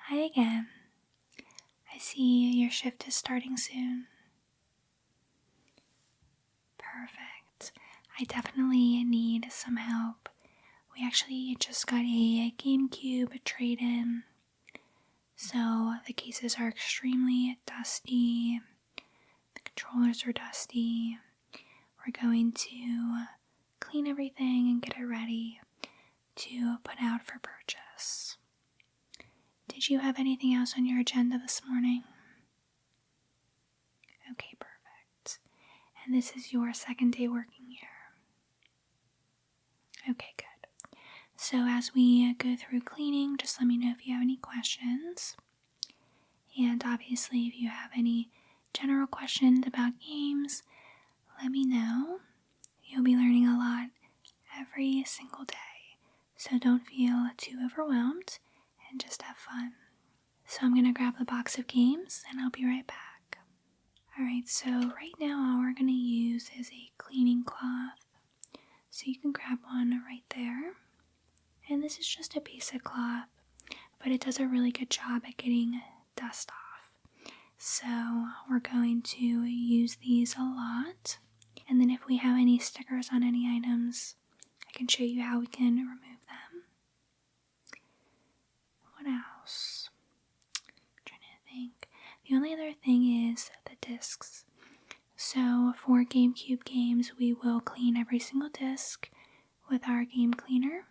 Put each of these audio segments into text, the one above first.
Hi again. I see your shift is starting soon. Perfect. I definitely need some help. We actually just got a GameCube trade-in, so the cases are extremely dusty. The controllers are dusty. We're going to clean everything and get it ready to put out for purchase. Did you have anything else on your agenda this morning? Okay, perfect. And this is your second day working here. Okay, good. So as we go through cleaning, just let me know if you have any questions. And obviously, if you have any general questions about games, let me know. You'll be learning a lot every single day. So don't feel too overwhelmed and just have fun. So I'm going to grab the box of games and I'll be right back. Alright, so right now all we're going to use is a cleaning cloth. So you can grab one right there. And this is just a basic cloth, but it does a really good job at getting dust off. So we're going to use these a lot. And then if we have any stickers on any items, I can show you how we can remove them. What else? I'm trying to think. The only other thing is the discs. So for GameCube games, we will clean every single disc with our game cleaner.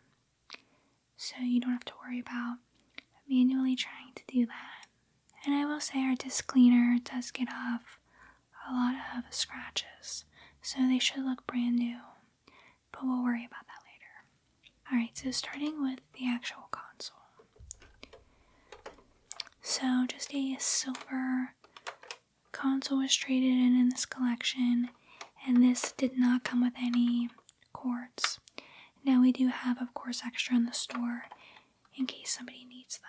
So you don't have to worry about manually trying to do that. And I will say our disc cleaner does get off a lot of scratches, so they should look brand new, but we'll worry about that later. Alright, so starting with the actual console. So just a silver console was traded in this collection, and this did not come with any cords. Now we do have, of course, extra in the store in case somebody needs them.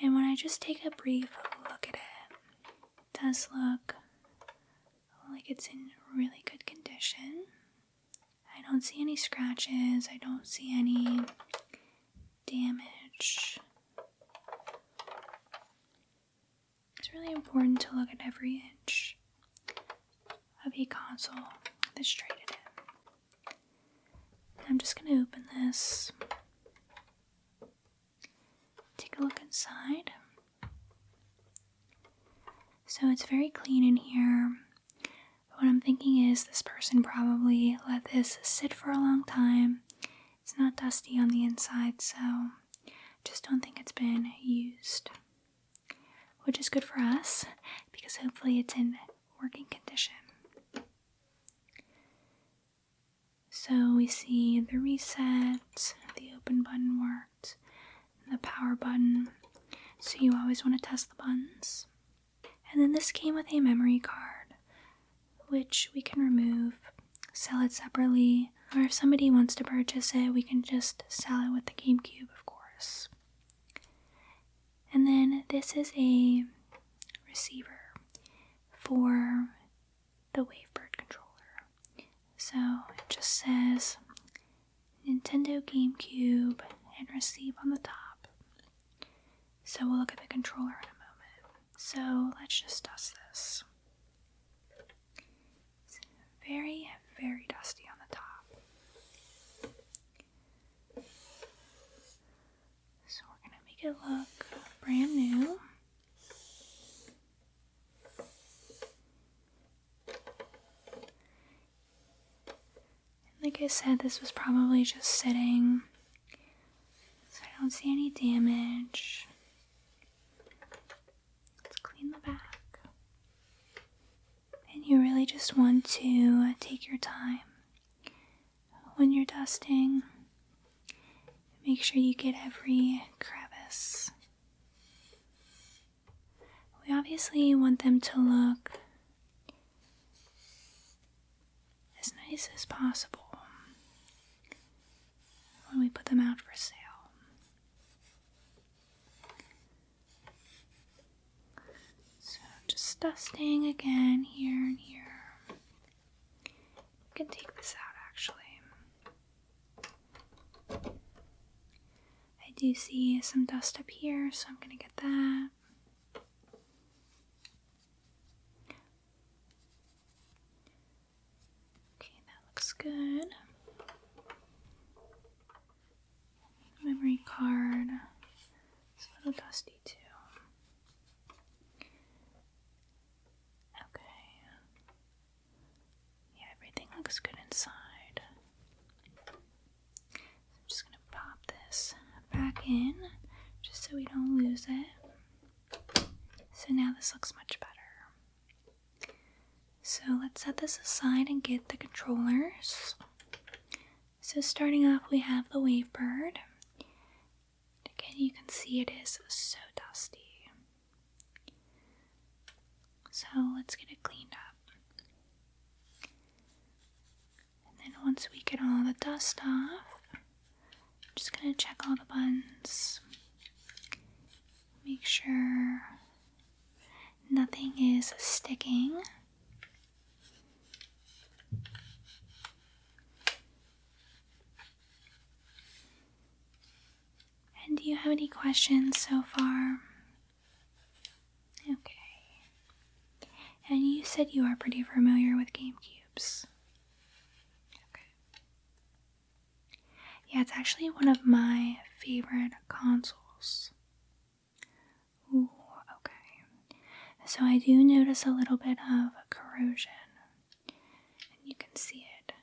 And when I just take a brief look at it, it does look like it's in really good condition. I don't see any scratches. I don't see any damage. It's really important to look at every inch of a console that's traded in. I'm just going to open this. Take a look inside. So it's very clean in here. What I'm thinking is this person probably let this sit for a long time. It's not dusty on the inside, so just don't think it's been used. Which is good for us, because hopefully it's in working condition. So we see the reset, the open button worked, and the power button. So you always want to test the buttons. And then this came with a memory card, which we can remove, sell it separately, or if somebody wants to purchase it, we can just sell it with the GameCube, of course. And then this is a receiver for the Wavebird controller. So it just says Nintendo GameCube and receive on the top. So we'll look at the controller in a moment. So let's just dust this. It's very, very dusty on the top. So we're going to make it look brand new. Like I said, this was probably just sitting, so I don't see any damage. Let's clean the back. And you really just want to take your time when you're dusting. Make sure you get every crevice. We obviously want them to look as nice as possible when we put them out for sale. So just dusting again here and here. You can take this out actually. I do see some dust up here, so I'm going to get that. Okay, that looks good. Memory card. It's a little dusty too. Okay. Yeah, everything looks good inside. I'm just going to pop this back in just so we don't lose it. So now this looks much better. So let's set this aside and get the controllers. So starting off, we have the Wavebird. Again, you can see it is so dusty. So let's get it cleaned up. And then once we get all the dust off, I'm just going to check all the buttons. Make sure nothing is sticking. And do you have any questions so far? Okay. And you said you are pretty familiar with GameCubes. Okay. Yeah, it's actually one of my favorite consoles. Ooh, okay. So I do notice a little bit of corrosion. And you can see it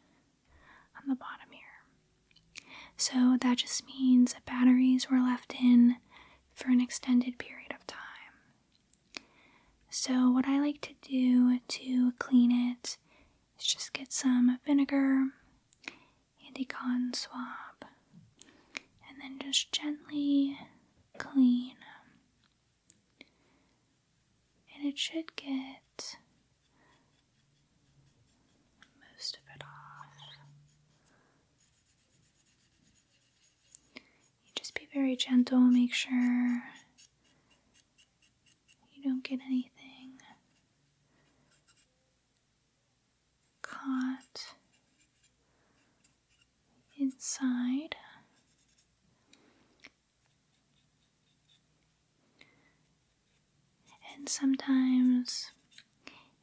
on the bottom here. So that just means that batteries were left in for an extended period of time. So what I like to do to clean it is just get some vinegar and a cotton swab and then just gently clean. And it should get most of it off. Just be very gentle, make sure you don't get anything caught inside. And sometimes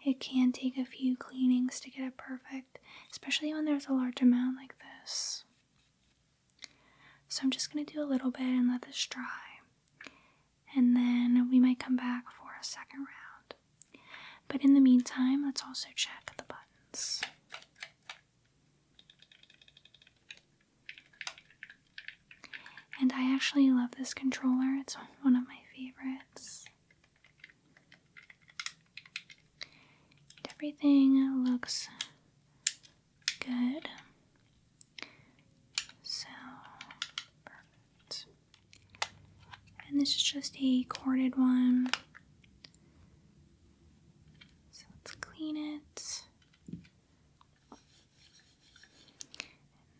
it can take a few cleanings to get it perfect, especially when there's a large amount like this. So I'm just going to do a little bit and let this dry. And then we might come back for a second round. But in the meantime, let's also check the buttons. And I actually love this controller. It's one of my favorites. Everything looks good. So, perfect. And this is just a corded one. So let's clean it.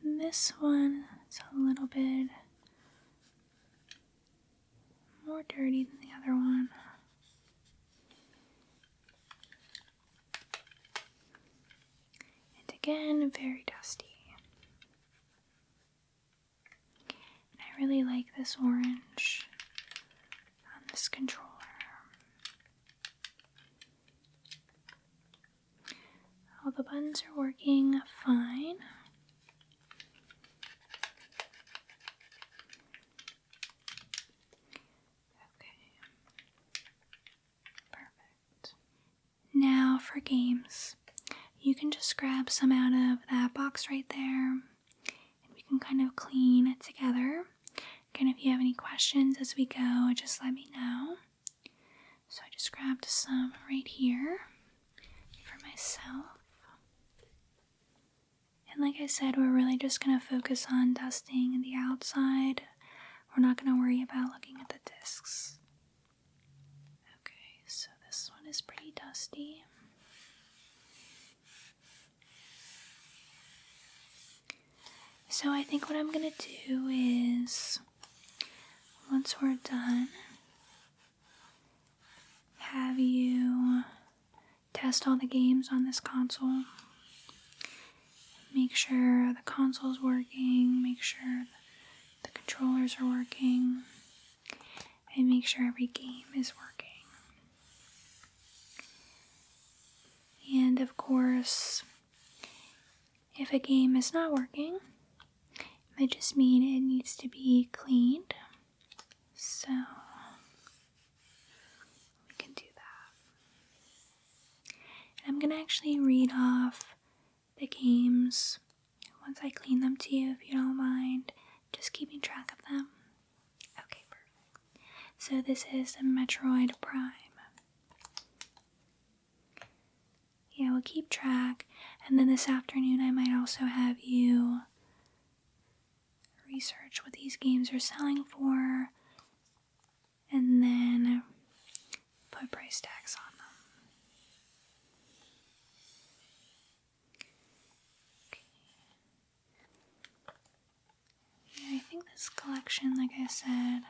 And this one is a little bit more dirty than the other one. And again, very dusty. And I really like this orange on this controller. All the buttons are working fine. Now for games, you can just grab some out of that box right there and we can kind of clean it together. Again, if you have any questions as we go, just let me know. So I just grabbed some right here for myself. And like I said, we're really just going to focus on dusting the outside. We're not going to worry about looking at the discs. Okay, so this one is pretty dusty. So I think what I'm going to do is, once we're done, have you test all the games on this console. Make sure the console's working, make sure the controller controllers are working, and make sure every game is working. And of course, if a game is not working, it might just mean it needs to be cleaned. So we can do that. And I'm going to actually read off the games once I clean them to you, if you don't mind, just keeping track of them. Okay, perfect. So this is a Metroid Prime. Yeah, we'll keep track. And then this afternoon I might also have you research what these games are selling for, and then put price tags on them. Okay. Yeah, I think this collection, like I said,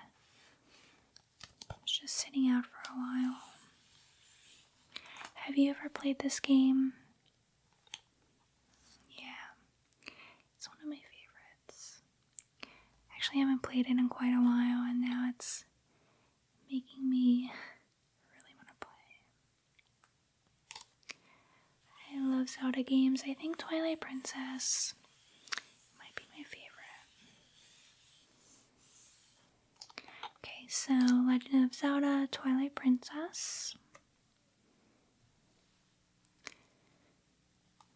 is just sitting out for a while. Have you ever played this game? Yeah, it's one of my favorites. Actually, I haven't played it in quite a while, and now it's making me really want to play. I love Zelda games. I think Twilight Princess might be my favorite. Okay, so Legend of Zelda, Twilight Princess.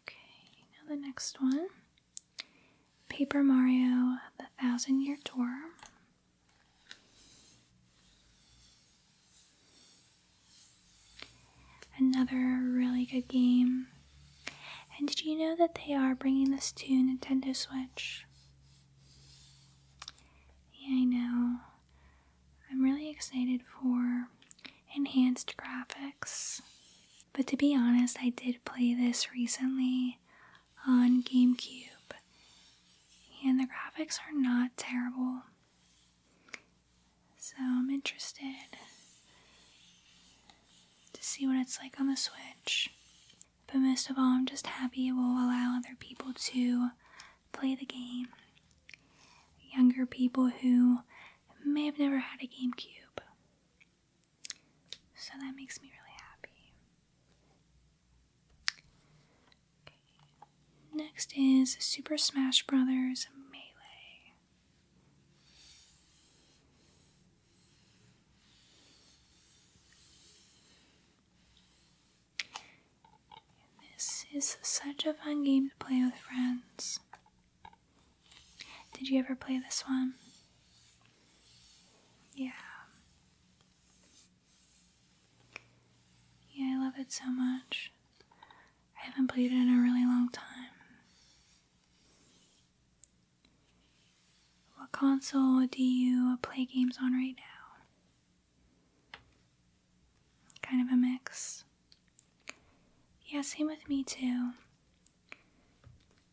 Okay, now the next one. Paper Mario, The 1,000-Year Door. Another really good game. And did you know that they are bringing this to Nintendo Switch? Yeah, I know. I'm really excited for enhanced graphics. But to be honest, I did play this recently on GameCube. And the graphics are not terrible. So I'm interested to see what it's like on the Switch. But most of all, I'm just happy it will allow other people to play the game. Younger people who may have never had a GameCube. So that makes me really happy. Okay. Next is Super Smash Bros. Melee. This is such a fun game to play with friends. Did you ever play this one? Yeah. Yeah, I love it so much. I haven't played it in a really long time. What console do you play games on right now? Kind of a mix. Yeah, same with me too.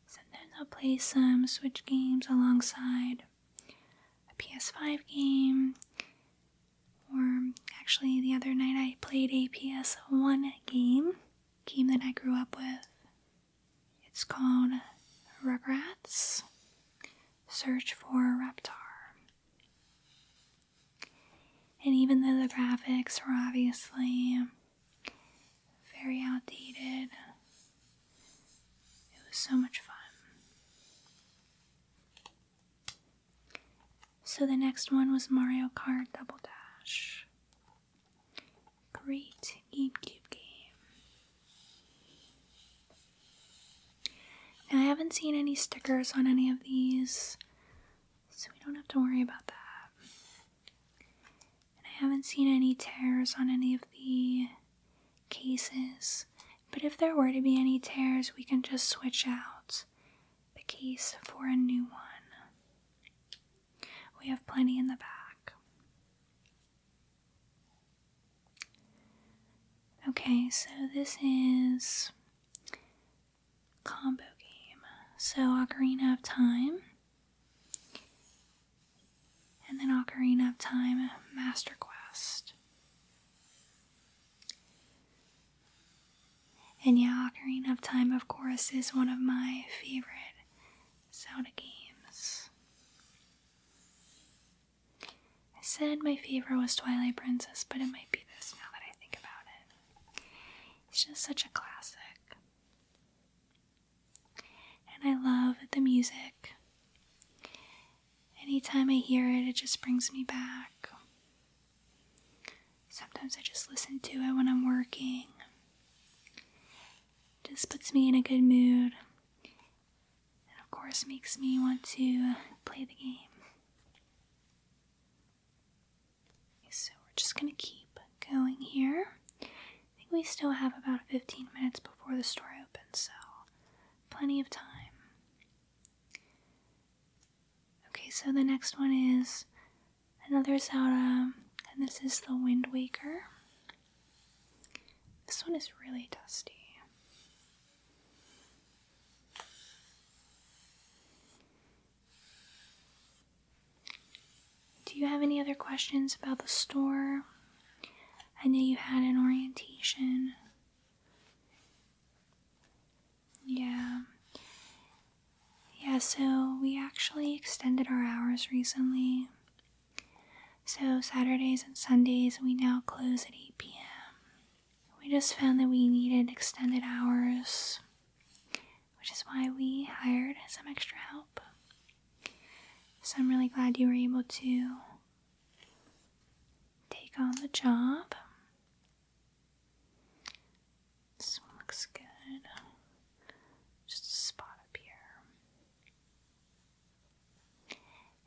Sometimes I'll play some Switch games alongside a PS5 game, or actually the other night I played a PS1 game that I grew up with. It's called Rugrats Search for a Reptar. And even though the graphics were obviously very outdated, it was so much fun. So the next one was Mario Kart Double Dash. Great GameCube game. Now I haven't seen any stickers on any of these, so we don't have to worry about that. And I haven't seen any tears on any of the cases, but if there were to be any tears, we can just switch out the case for a new one. We have plenty in the back. Okay, so this is combo game. So Ocarina of Time, and then Ocarina of Time Master Quest. And yeah, Ocarina of Time, of course, is one of my favorite Zelda games. said my favorite was Twilight Princess, but it might be this now that I think about it. It's just such a classic. And I love the music. Anytime I hear it, it just brings me back. Sometimes I just listen to it when I'm working. It just puts me in a good mood. And of course makes me want to play the game. So we're just going to keep going here. I think we still have about 15 minutes before the store opens, so plenty of time. Okay, so the next one is another Zelda, and this is the Wind Waker. This one is really dusty. Do you have any other questions about the store? I know you had an orientation. Yeah, so we actually extended our hours recently. So Saturdays and Sundays we now close at 8 p.m. We just found that we needed extended hours, which is why we hired some extra help. So I'm really glad you were able to take on the job. This one looks good. Just a spot up here.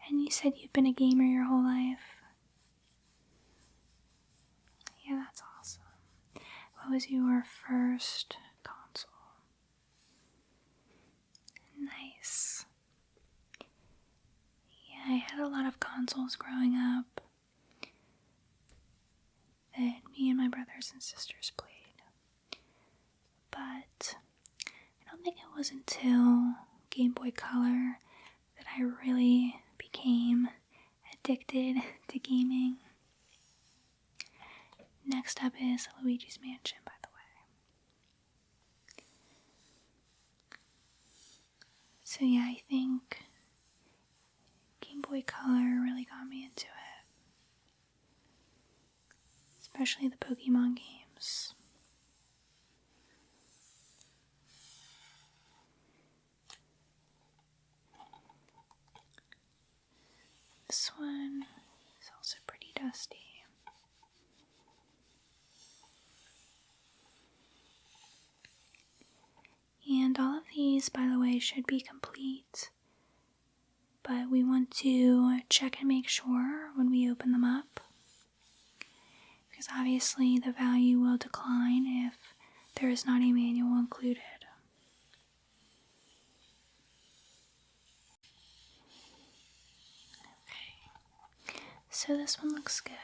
And you said you've been a gamer your whole life? Yeah, that's awesome. What was your first console? Nice. Yeah, I had a lot of consoles growing up that me and my brothers and sisters played. But I don't think it was until Game Boy Color that I really became addicted to gaming. Next up is Luigi's Mansion, by the way. So yeah, I think Game Boy Color really got me into it. Especially the Pokemon games. This one is also pretty dusty. And all of these, by the way, should be complete. But we want to check and make sure when we open them up. Because obviously the value will decline if there is not a manual included. Okay. So this one looks good.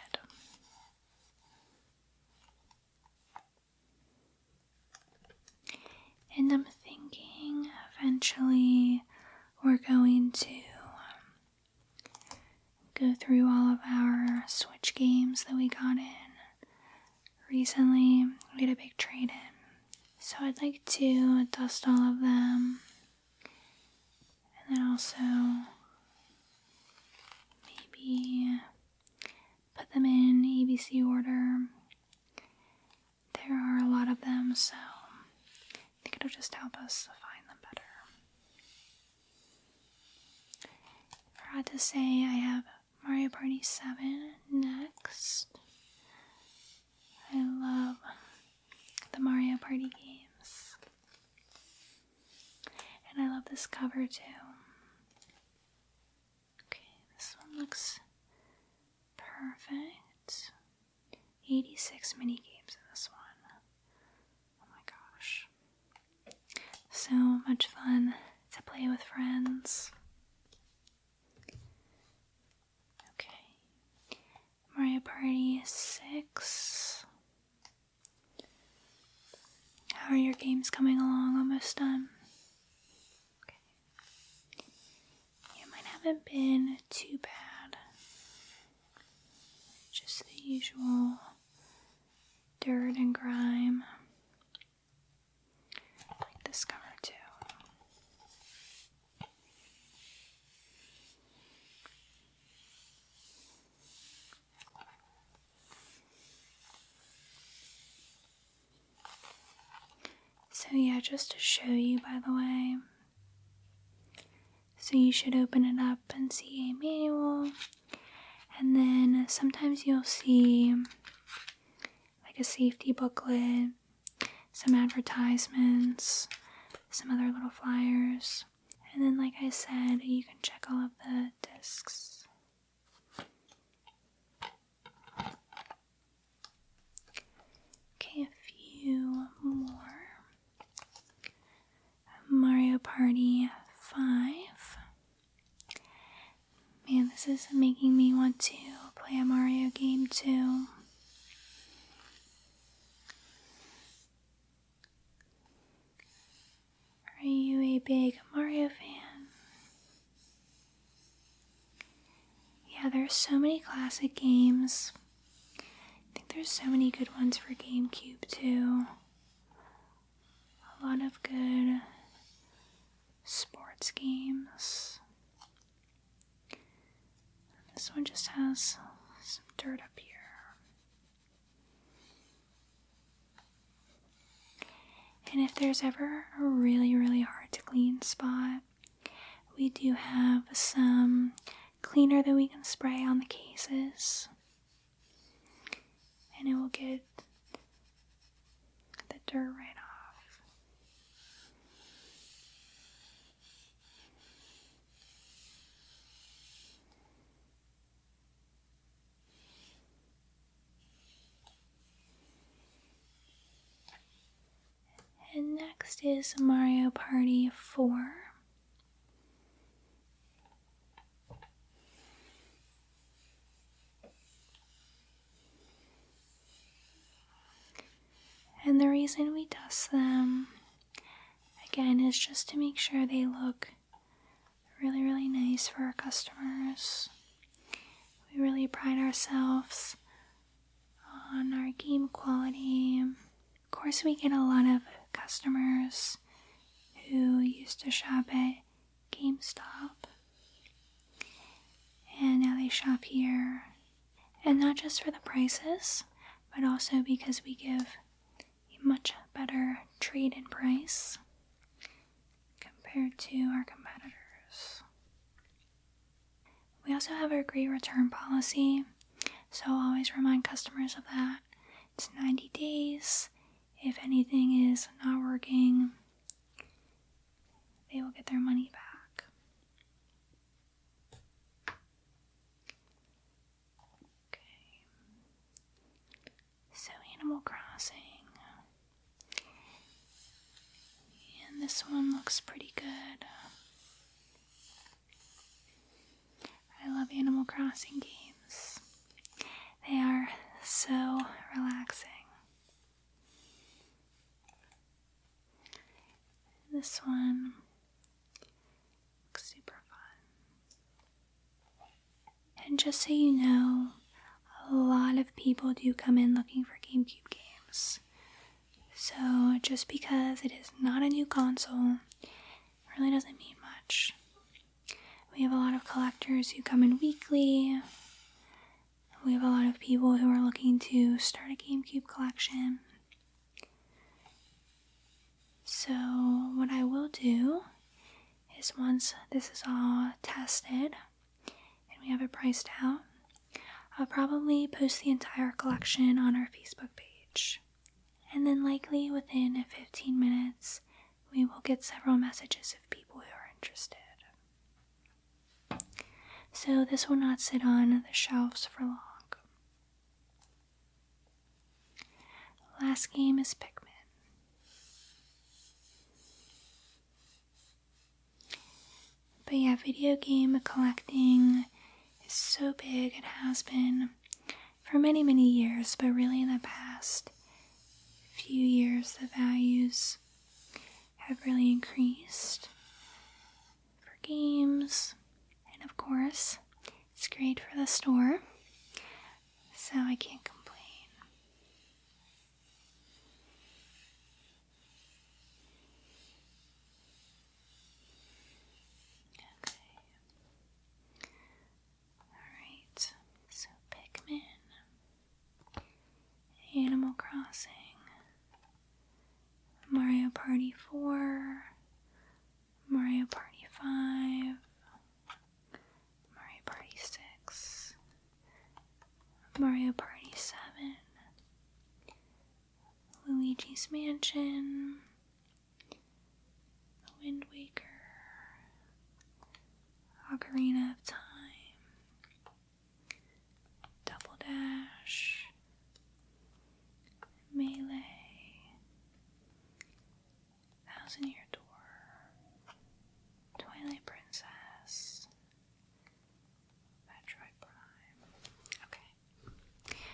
And I'm thinking eventually we're going to go through all of our Switch games that we got in. Recently, we had a big trade-in. So I'd like to dust all of them. And then also maybe put them in ABC order. There are a lot of them, so I think it'll just help us find them better. I forgot to say I have Mario Party 7 next. I love the Mario Party games. And I love this cover too. Okay, this one looks perfect. 86 mini games in this one. Oh my gosh. So much fun to play with friends. Okay. Mario Party 6. How are your games coming along? Almost done? Okay. Yeah, mine haven't been too bad. Just the usual dirt and grime. I like this cover too. yeah, just to show you, by the way. So you should open it up and see a manual. And then sometimes you'll see like a safety booklet, some advertisements, some other little flyers. And then, like I said, you can check all of the discs. Okay, a few more. Mario Party 5. Man, this is making me want to play a Mario game too. Are you a big Mario fan? Yeah, there's so many classic games. I think there's so many good ones for GameCube too. A lot of good sports games. This one just has some dirt up here. And if there's ever a really, really hard to clean spot, we do have some cleaner that we can spray on the cases. And it will get the dirt right off. And next is Mario Party 4. And the reason we dust them, again, is just to make sure they look really, really nice for our customers. We really pride ourselves on our game quality. Of course, we get a lot of customers who used to shop at GameStop, and now they shop here. And not just for the prices, but also because we give a much better trade-in price compared to our competitors. We also have a great return policy, so I'll always remind customers of that. It's 90 days. If anything is not working, they will get their money back. Okay. So Animal Crossing. And this one looks pretty good. I love Animal Crossing games. They are so relaxing. This one looks super fun. And just so you know, a lot of people do come in looking for GameCube games. So just because it is not a new console, it really doesn't mean much. We have a lot of collectors who come in weekly. We have a lot of people who are looking to start a GameCube collection. So what I will do is, once this is all tested and we have it priced out, I'll probably post the entire collection on our Facebook page. And then likely within 15 minutes, we will get several messages of people who are interested. So this will not sit on the shelves for long. Last game is Pikmin. But yeah, video game collecting is so big. It has been for many, many years, but really in the past few years, the values have really increased for games. And of course, it's great for the store, so I can't complain. So Pikmin, Animal Crossing, Mario Party 4, Luigi's Mansion, Wind Waker, Ocarina of Time, Double Dash, Melee, Thousand Year Door, Twilight Princess, Metroid Prime. Okay.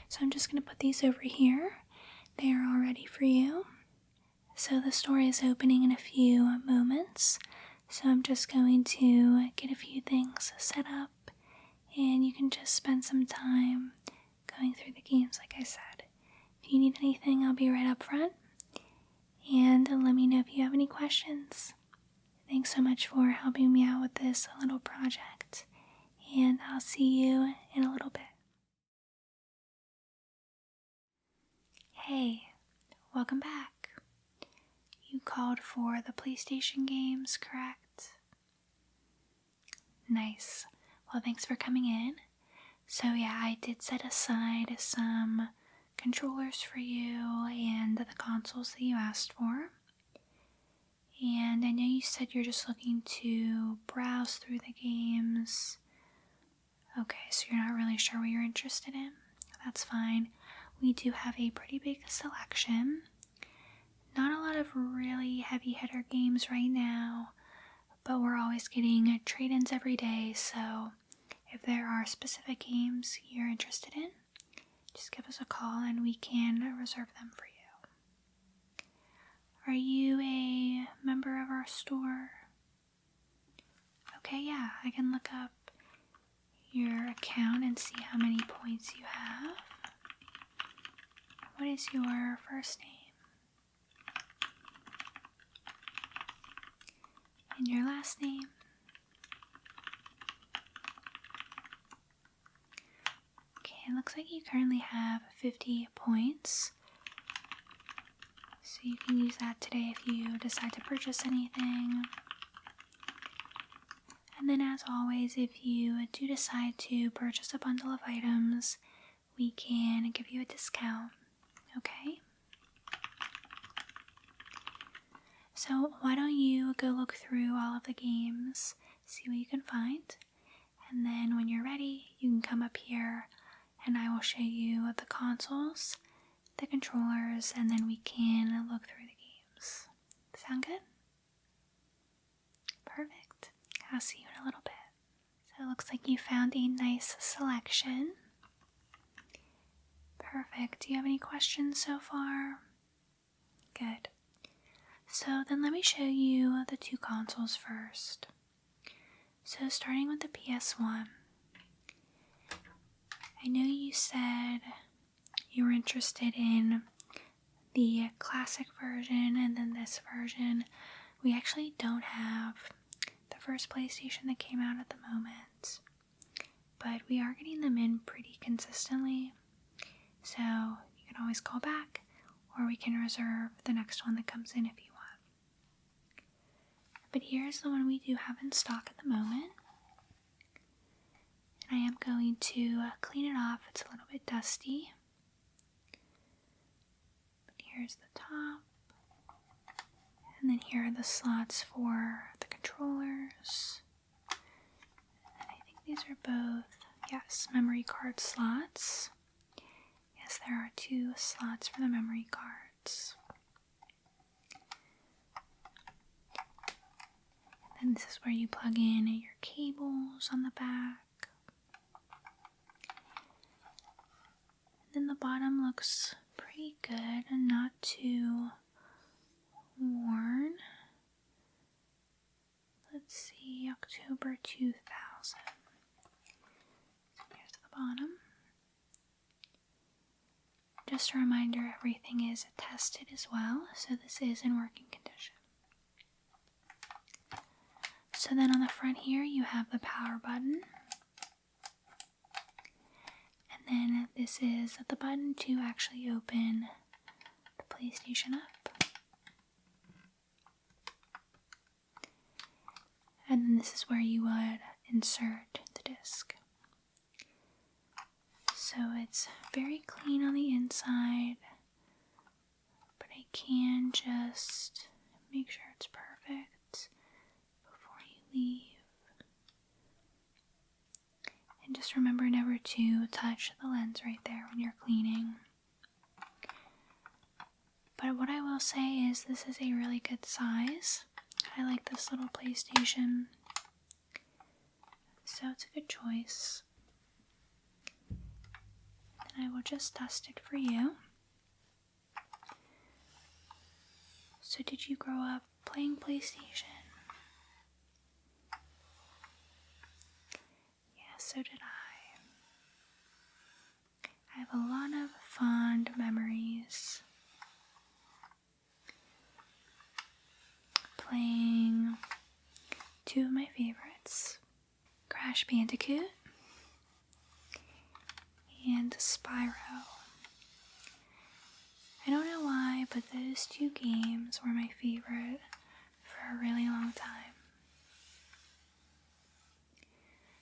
So I'm just going to put these over here. They are all ready for you. So the store is opening in a few moments. So I'm just going to get a few things set up and you can just spend some time going through the games like I said. If you need anything, I'll be right up front. And let me know if you have any questions. Thanks so much for helping me out with this little project. And I'll see you in a little bit. Hey, welcome back. You called for the PlayStation games, correct? Nice. Well, thanks for coming in. So yeah, I did set aside some controllers for you and the consoles that you asked for. And I know you said you're just looking to browse through the games. Okay, so you're not really sure what you're interested in. That's fine. We do have a pretty big selection. Not a lot of really heavy hitter games right now, but we're always getting trade-ins every day, so if there are specific games you're interested in, just give us a call and we can reserve them for you. Are you a member of our store? Okay, yeah, I can look up your account and see how many points you have. What is your first name? And your last name? Okay, it looks like you currently have 50 points. So you can use that today if you decide to purchase anything. And then as always, if you do decide to purchase a bundle of items, we can give you a discount, okay? So why don't you go look through all of the games, see what you can find, and then when you're ready, you can come up here and I will show you the consoles, the controllers, and then we can look through the games. Sound good? Perfect. I'll see you in a little bit. So it looks like you found a nice selection. Perfect. Do you have any questions so far? Good. So then let me show you the two consoles first. So starting with the PS1. I know you said you were interested in the classic version and then this version. We actually don't have the first PlayStation that came out at the moment, but we are getting them in pretty consistently. So you can always call back or we can reserve the next one that comes in if you want. But here's the one we do have in stock at the moment. And I am going to clean it off. It's a little bit dusty. But here's the top. And then here are the slots for the controllers. And I think these are both, yes, memory card slots. Yes, there are 2 slots for the memory cards. And this is where you plug in your cables on the back. And then the bottom looks pretty good and not too worn. Let's see, October 2000. So here's the bottom. Just a reminder, everything is tested as well, so this is in working condition. So then on the front here, you have the power button. And then this is the button to actually open the PlayStation up. And then this is where you would insert the disc. So it's very clean on the inside, but I can just make sure it's perfect before you leave. And just remember never to touch the lens right there when you're cleaning. But what I will say is this is a really good size. I like this little PlayStation, so it's a good choice. And I will just dust it for you. So did you grow up playing PlayStation? Yeah, so did I. I have a lot of fond memories playing two of my favorites, Crash Bandicoot and Spyro. I don't know why, but those two games were my favorite for a really long time.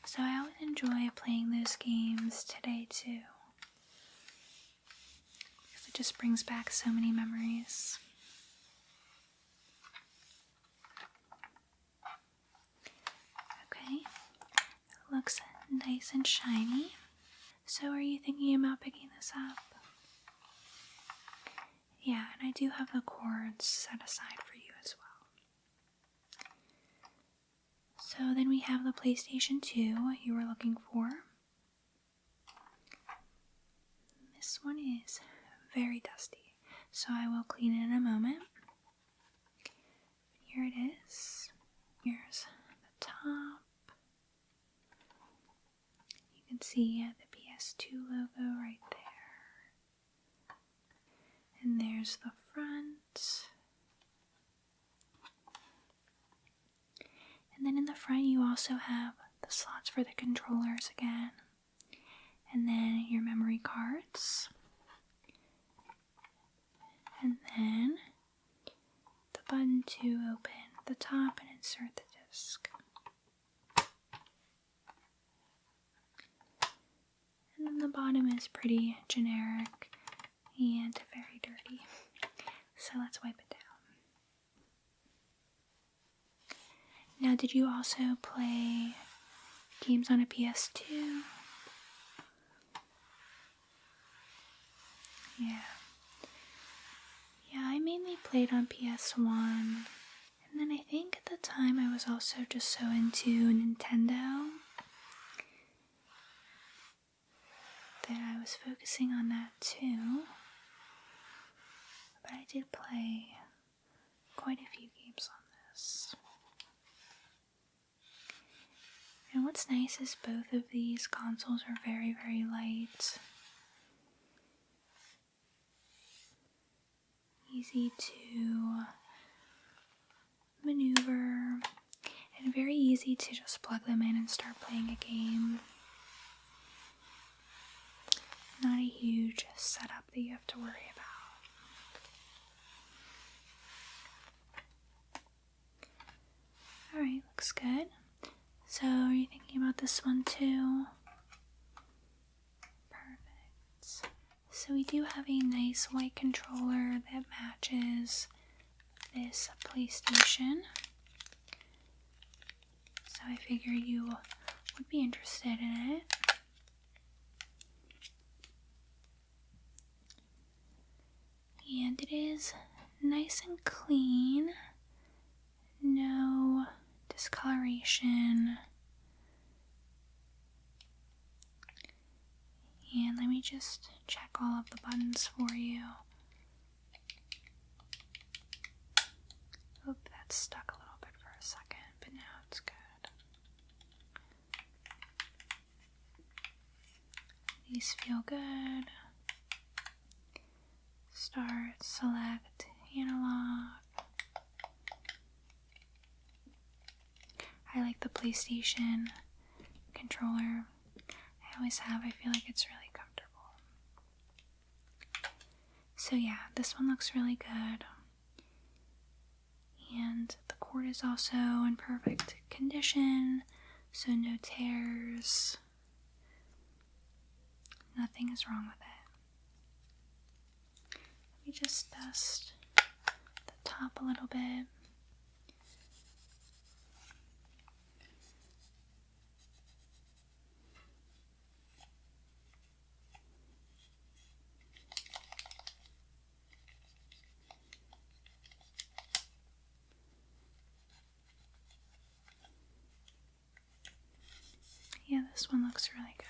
So I always enjoy playing those games today too, because it just brings back so many memories. Okay, it looks nice and shiny. So are you thinking about picking this up? Yeah, and I do have the cords set aside for you as well. So then we have the PlayStation 2 you were looking for. This one is very dusty, so I will clean it in a moment. Here it is. Here's the top. You can see the PS2 logo right there. And there's the front. And then in the front you also have the slots for the controllers again. And then your memory cards. And then the button to open the top and insert the disc. And then the bottom is pretty generic and very dirty. So let's wipe it down. Now, did you also play games on a PS2? Yeah. Yeah, I mainly played on PS1. And then I think at the time I was also just so into Nintendo that I was focusing on that too. But I did play quite a few games on this. And what's nice is both of these consoles are very, very light. Easy to maneuver, and very easy to just plug them in and start playing a game. Not a huge setup that you have to worry about. Alright, looks good. So, are you thinking about this one too? Perfect. So we do have a nice white controller that matches this PlayStation. So I figured you would be interested in it. And it is nice and clean. No discoloration. And let me just check all of the buttons for you. Oop, that's stuck a little bit for a second, but now it's good. These feel good. Start, select, analog. I like the PlayStation controller. I always have. I feel like it's really comfortable. So yeah, this one looks really good. And the cord is also in perfect condition, so no tears. Nothing is wrong with it. Let me just dust top a little bit. Yeah, this one looks really good.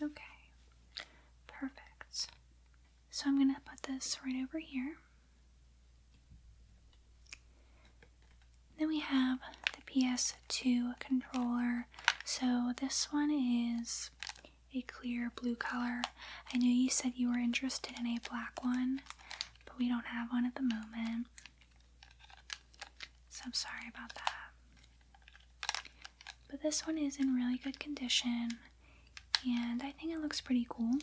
Okay, perfect. So I'm going to put this right over here. Then we have the PS2 controller. So this one is a clear blue color. I know you said you were interested in a black one, but we don't have one at the moment. So I'm sorry about that. But this one is in really good condition, and I think it looks pretty cool.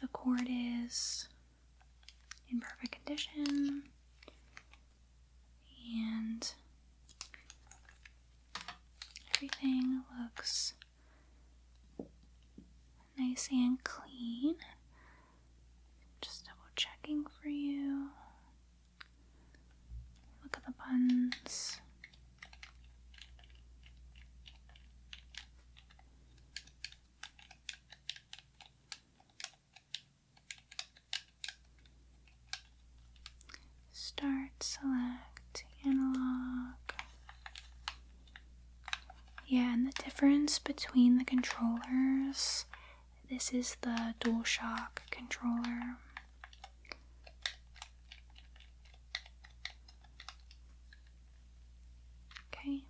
The cord is in perfect condition, and everything looks nice and clean. Just double checking for you. Look at the buttons. Start, select, analog. Yeah, and the difference between the controllers, this is the DualShock controller. Okay.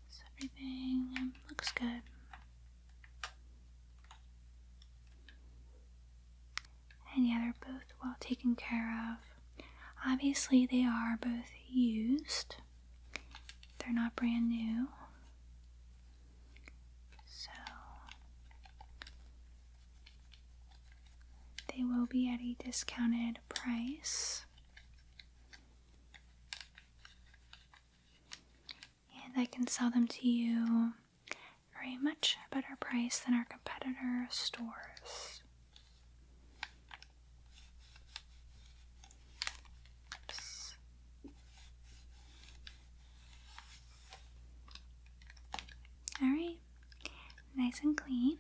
So everything looks good. And yeah, they're both well taken care of. Obviously, they are both used. They're not brand new. So they will be at a discounted price. And I can sell them to you for a much better price than our competitor stores. Alright, nice and clean.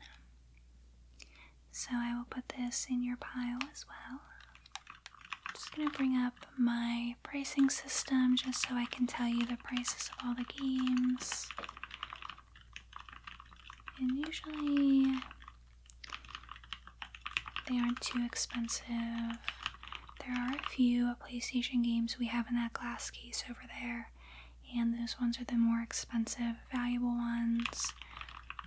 So I will put this in your pile as well. Just going to bring up my pricing system just so I can tell you the prices of all the games. And usually they aren't too expensive. There are a few PlayStation games we have in that glass case over there, and those ones are the more expensive, valuable ones.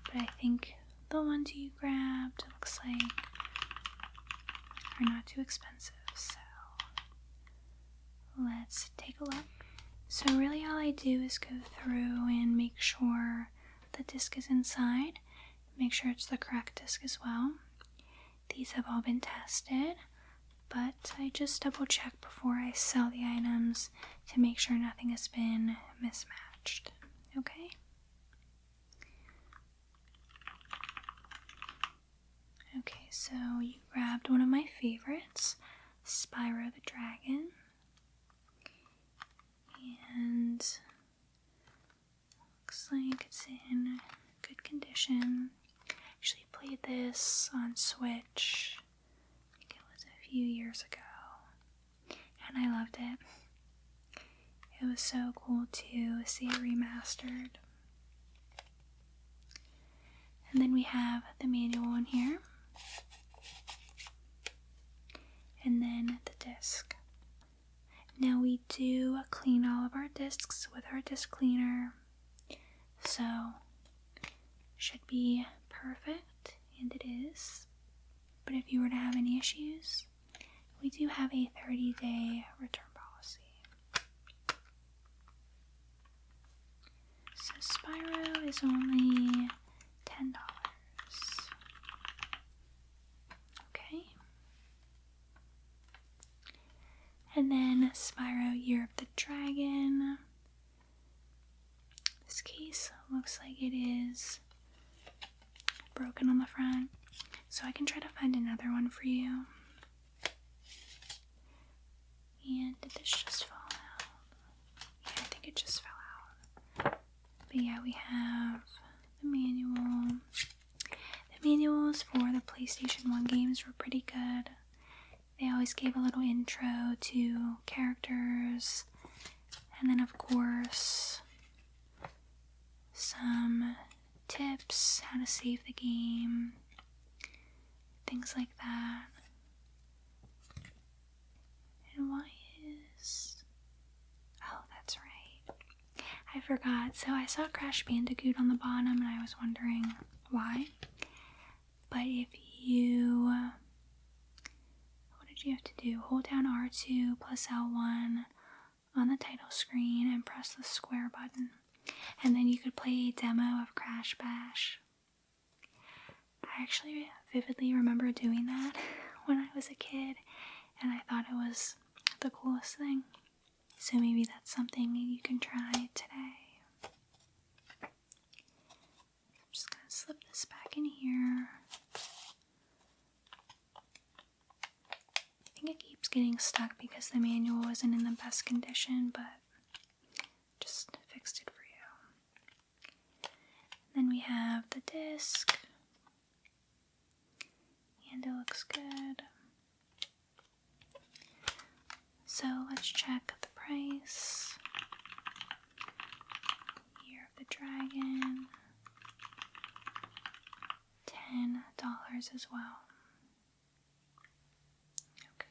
But I think the ones you grabbed, it looks like, are not too expensive. So let's take a look. So really all I do is go through and make sure the disc is inside. Make sure it's the correct disc as well. These have all been tested, but I just double check before I sell the items to make sure nothing has been mismatched. Okay? Okay, so you grabbed one of my favorites, Spyro the Dragon. And looks like it's in good condition. Actually played this on Switch. I think it was a few years ago, and I loved it. It was so cool to see it remastered. And then we have the manual in here, and then the disc. Now we do clean all of our discs with our disc cleaner, so should be perfect, and it is. But if you were to have any issues, we do have a 30-day return policy. So Spyro is only $10. Okay. And then Spyro Year of the Dragon. This case looks like it is broken on the front. So I can try to find another one for you. And did this just fall out? Yeah, I think it just fell out. But yeah, we have the manual. The manuals for the PlayStation 1 games were pretty good. They always gave a little intro to characters, and then of course some tips, how to save the game, things like that. And why is... oh, that's right. I forgot. So I saw Crash Bandicoot on the bottom and I was wondering why. But if you... what did you have to do? Hold down R2 plus L1 on the title screen and press the square button. And then you could play a demo of Crash Bash. I actually vividly remember doing that when I was a kid, and I thought it was the coolest thing. So maybe that's something you can try today. I'm just gonna slip this back in here. I think it keeps getting stuck because the manual isn't in the best condition, but just fixed it for you. Then we have the disc, and it looks good. So let's check the price. Year of the Dragon, $10 as well. Okay.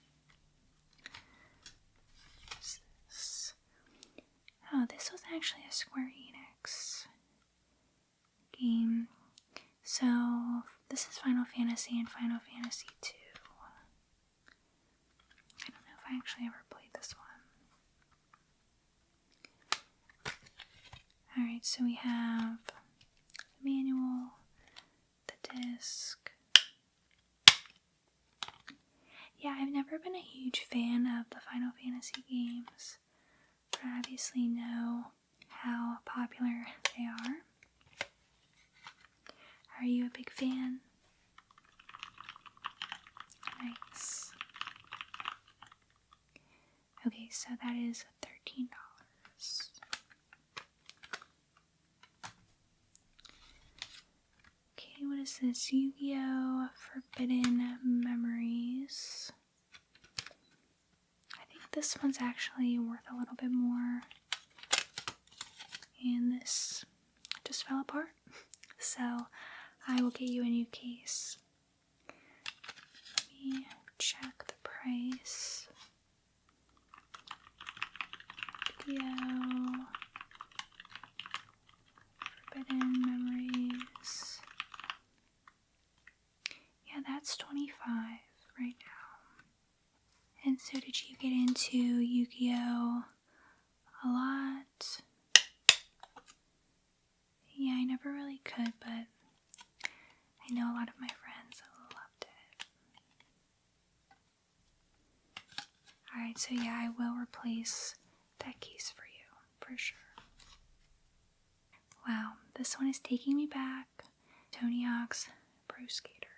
What's this? Oh, this was actually a Square Enix game. So this is Final Fantasy and Final Fantasy 2. I don't know if I actually ever played this one. Alright, so we have the manual, the disc. Yeah, I've never been a huge fan of the Final Fantasy games, but I obviously know how popular they are. Are you a big fan? Nice. Okay, so that is $13. Okay, what is this? Yu-Gi-Oh! Forbidden Memories. I think this one's actually worth a little bit more. And this just fell apart. So I will get you a new case. Let me check the price. Yu-Gi-Oh! Forbidden Memories. Yeah, that's $25 right now. And so did you get into Yu-Gi-Oh! A lot? Yeah, I never really could, but I know a lot of my friends loved it. Alright, so yeah, I will replace that case for you, for sure. Wow, this one is taking me back. Tony Hawk's Pro Skater.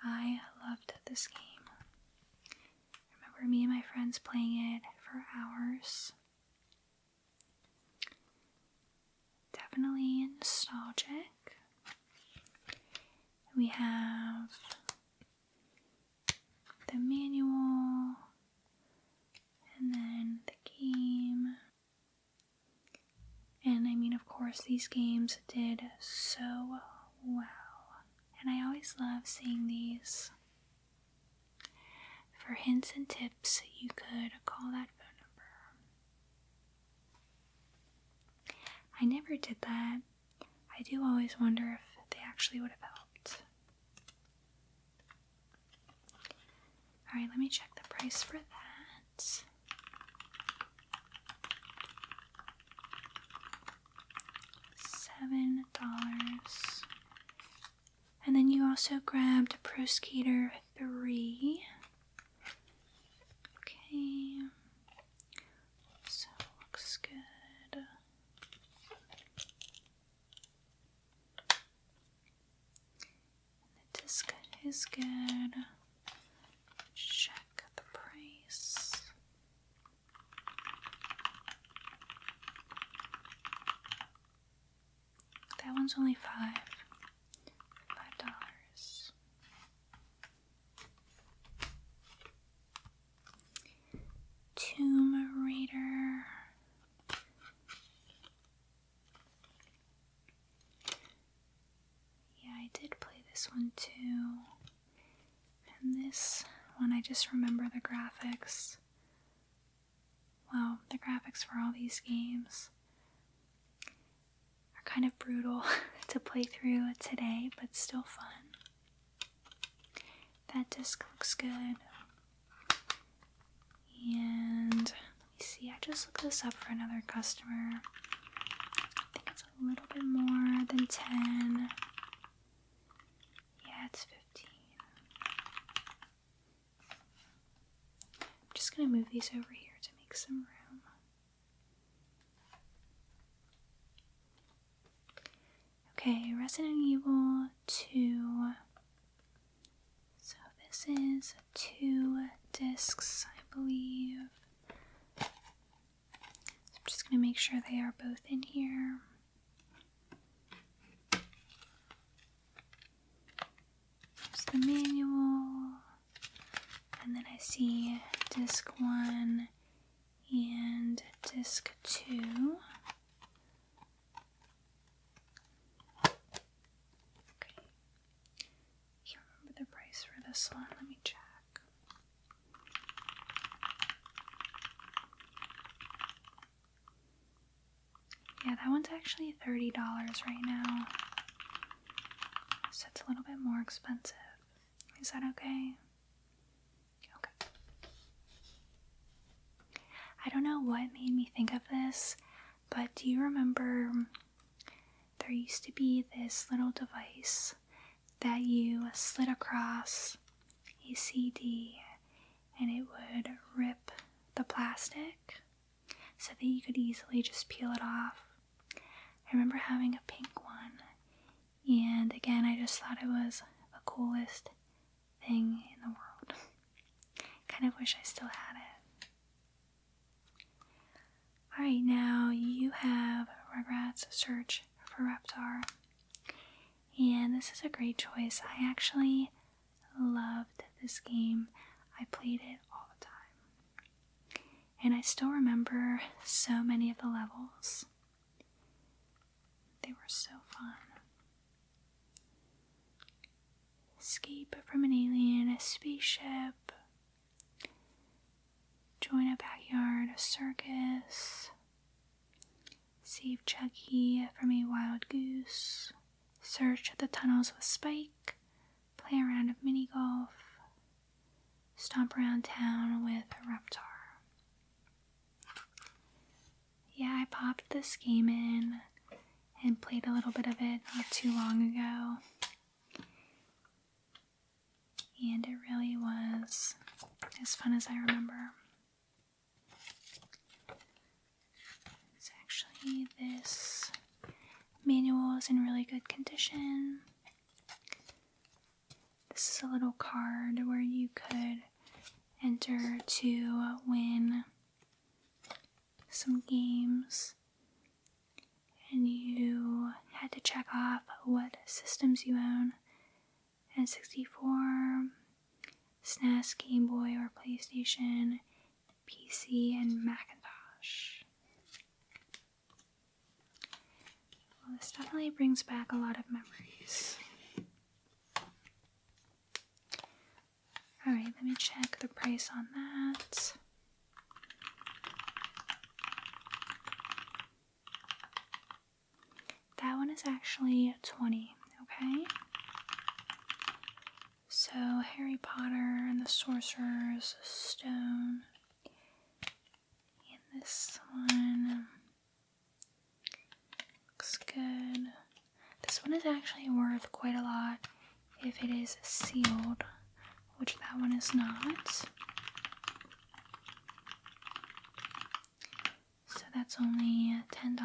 I loved this game. I remember me and my friends playing it for hours. Definitely nostalgic. We have the manual, and then the game. And I mean, of course, these games did so well. And I always love seeing these. For hints and tips, you could call that phone number. I never did that. I do always wonder if they actually would have helped. Alright, let me check the price for that. $7. And then you also grabbed Pro Skater 3. Okay. So looks good. is good. Check the price. That one's only $5. Tomb Raider. Yeah, I did play this one too. And this one, I just remember the graphics. Wow, the graphics for all these games are kind of brutal to play through today, but still fun. That disc looks good. And let me see, I just looked this up for another customer. I think it's a little bit more than 10. Yeah, it's 15. I'm just going to move these over here to make some room. Okay, Resident Evil 2. So this is 2 discs, I believe. So I'm just going to make sure they are both in here. There's the manual. And then I see disc 1 and disc 2. Okay. Can't remember the price for this one. Let me check. Yeah, that one's actually $30 right now. So it's a little bit more expensive. Is that okay? Okay. I don't know what made me think of this, but do you remember there used to be this little device that you slid across a CD and it would rip the plastic so that you could easily just peel it off? I remember having a pink one, and again, I just thought it was the coolest thing in the world. Kind of wish I still had it. Alright, now you have Rugrats Search for Reptar, and this is a great choice. I actually loved this game. I played it all the time, and I still remember so many of the levels. They were so fun. Escape from an alien, a spaceship, join a backyard, a circus, save Chucky from a wild goose, search the tunnels with Spike, play a round of mini golf, stomp around town with Reptar. Yeah, I popped this game in and played a little bit of it not too long ago. And it really was as fun as I remember. It's actually, this manual is in really good condition. This is a little card where you could enter to win some games. And you had to check off what systems you own. N64, SNES, Game Boy, or PlayStation, PC, and Macintosh. Well, this definitely brings back a lot of memories. Alright, let me check the price on that. That one is actually $20, okay? So, Harry Potter and the Sorcerer's Stone. And this one looks good. This one is actually worth quite a lot if it is sealed, which that one is not. So that's only $10.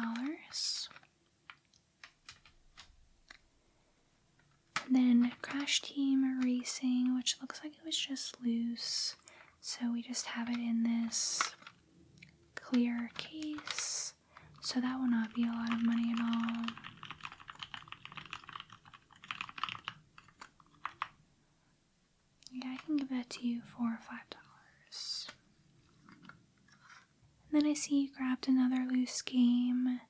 And then Crash Team Racing, which looks like it was just loose. So we just have it in this clear case. So that will not be a lot of money at all. Yeah, I can give that to you for $5. And then I see you grabbed another loose game,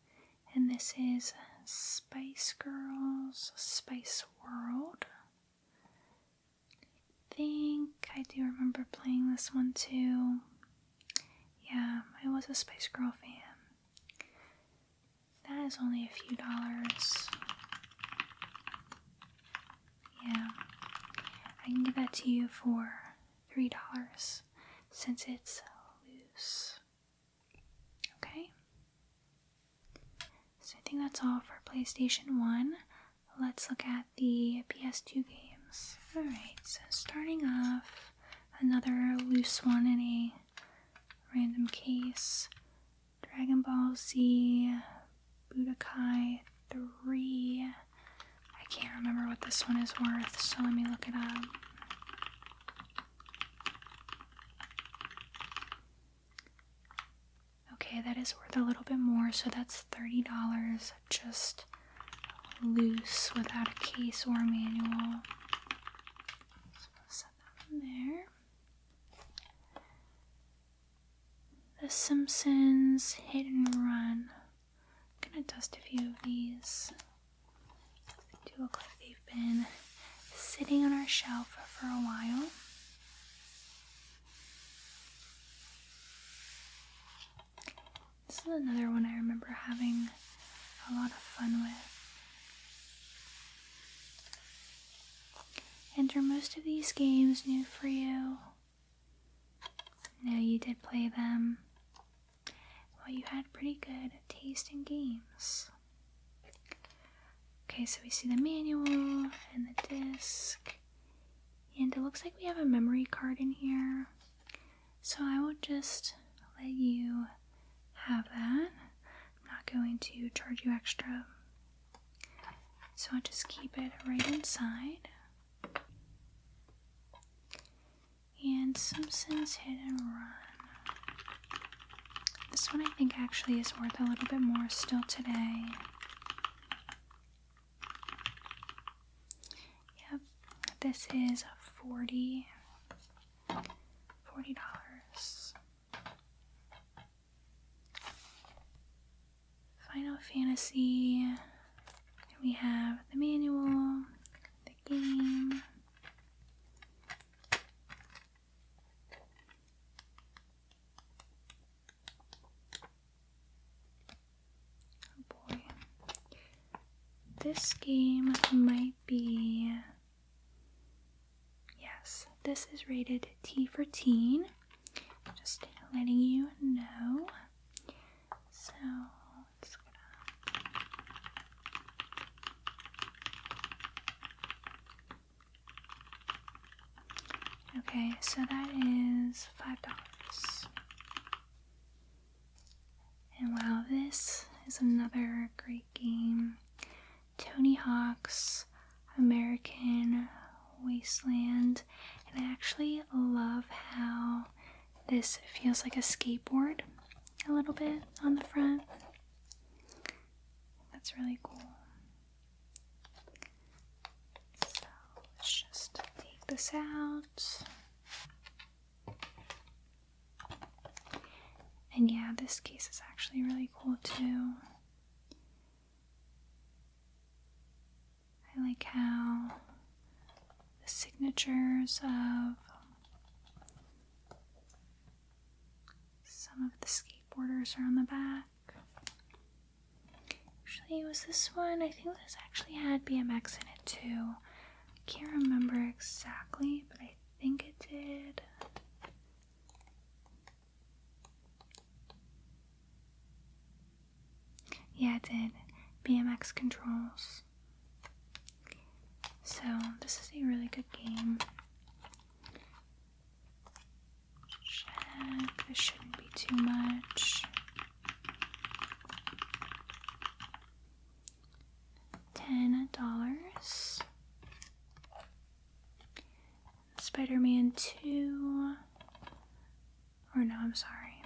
and this is Spice Girls Spice World. I think I do remember playing this one too. Yeah, I was a Spice Girl fan. That is only a few dollars. Yeah, I can give that to you for $3 since it's loose. Okay? So I think that's all for PlayStation 1. Let's look at the PS2 games. Alright, so starting off, another loose one in a random case. Dragon Ball Z Budokai 3. I can't remember what this one is worth, so let me look it up. Okay, that is worth a little bit more, so that's $30 just loose without a case or a manual. So I'll set that in there. The Simpsons Hit and Run. I'm gonna dust a few of these. They do look like they've been sitting on our shelf for a while. This is another one I remember having a lot of fun with. And are most of these games new for you? No, you did play them. Well, you had pretty good taste in games. Okay, so we see the manual and the disc. And it looks like we have a memory card in here. So I will just let you have that. I'm not going to charge you extra. So I'll just keep it right inside. And Simpsons Hit and Run. This one I think actually is worth a little bit more still today. Yep, this is $40. Final Fantasy. And we have the manual, the game. Oh boy. This game might be... Yes, this is rated T for teen. Just letting you know. So, let's go down. Okay, so that is $5. And wow, this is another great game. Tony Hawk's American Wasteland. And I actually love how this feels like a skateboard a little bit on the front. That's really cool. So let's just take this out. And yeah, this case is actually really cool too. I like how the signatures of some of the skateboarders are on the back. Actually, was this one? I think this actually had BMX in it too. I can't remember exactly, but I think it did. Yeah, it did. BMX controls. So, this is a really good game. Check. This shouldn't be too much. $10. Spider-Man 2. Or no, I'm sorry.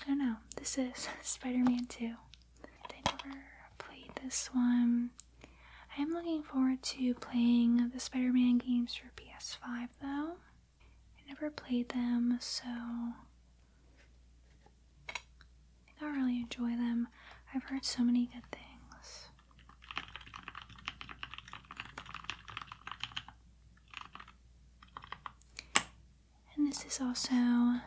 Oh no, this is Spider-Man 2. I never played this one. I am looking forward to playing the Spider-Man games for PS5 though. I never played them, so I think I'll really enjoy them. I've heard so many good things. And this is also $10.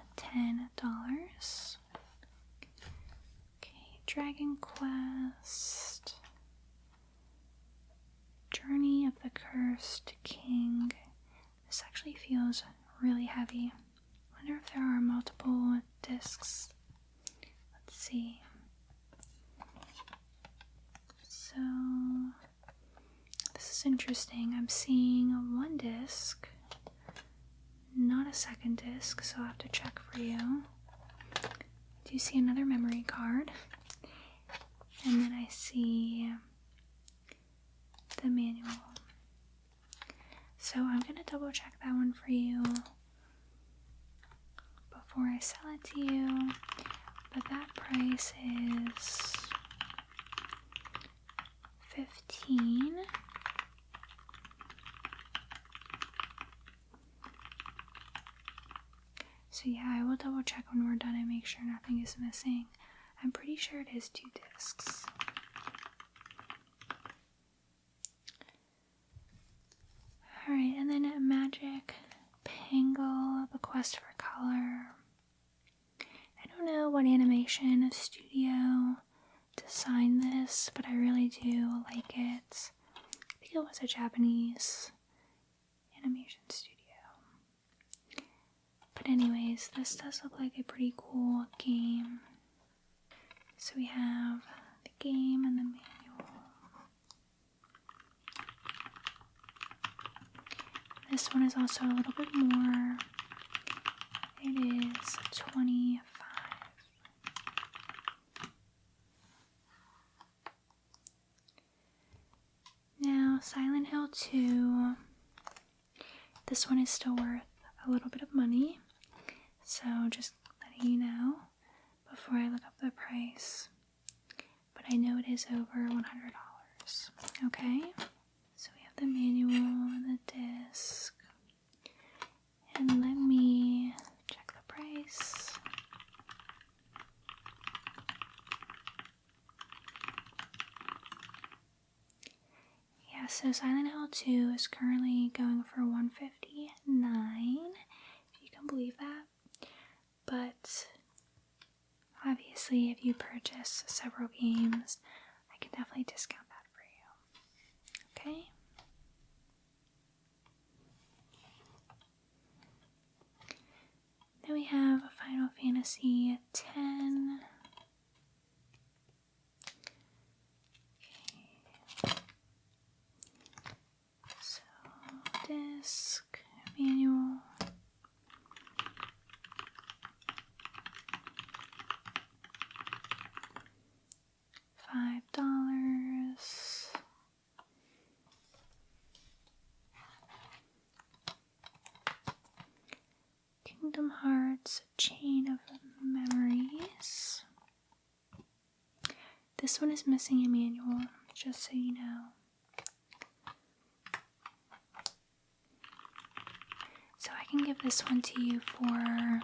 Okay, Dragon Quest. Journey of the Cursed King. This actually feels really heavy. I wonder if there are multiple discs. Let's see. So, this is interesting. I'm seeing one disc, not a second disc, so I'll have to check for you. Do you see another memory card? And then I see the manual. So I'm gonna double check that one for you before I sell it to you. But that price is $15. So yeah, I will double check when we're done and make sure nothing is missing. I'm pretty sure it is 2 discs. Alright, and then Magic Pangle, The Quest for Color. I don't know what animation studio designed this, but I really do like it. I think it was a Japanese animation studio. But anyways, this does look like a pretty cool game. So we have the game and the manual. This one is also a little bit more. It is $25. Now, Silent Hill 2. This one is still worth a little bit of money. So, just letting you know before I look up the price. But I know it is over $100. Okay? So we have the manual and the disc. And let me check the price. Yeah, so Silent Hill 2 is currently going for $159, if you can believe that. But obviously, if you purchase several games, I can definitely discount that for you. Okay? Then we have Final Fantasy X. Okay. So, disc, manual. $5. Kingdom Hearts Chain of Memories. This one is missing a manual, just so you know. So I can give this one to you for maybe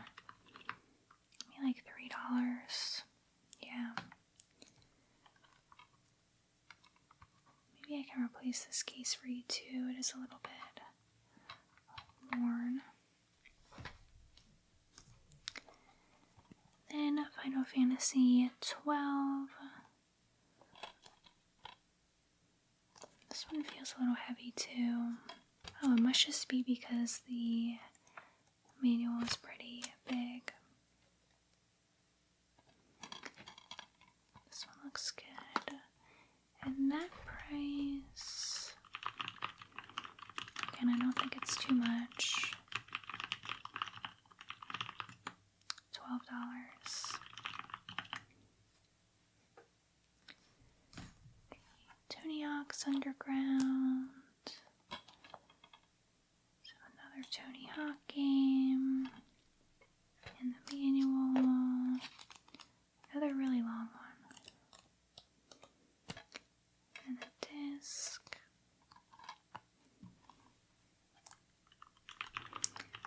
like $3. Yeah. Maybe I can replace this case for you too. It is a little bit worn. Then Final Fantasy 12. This one feels a little heavy too. Oh, it must just be because the manual is pretty big. This one looks good. And that price, again, I don't think it's too much. $12. Tony Hawk's Underground. So another Tony talk game, and the manual, another really long one, and a disc.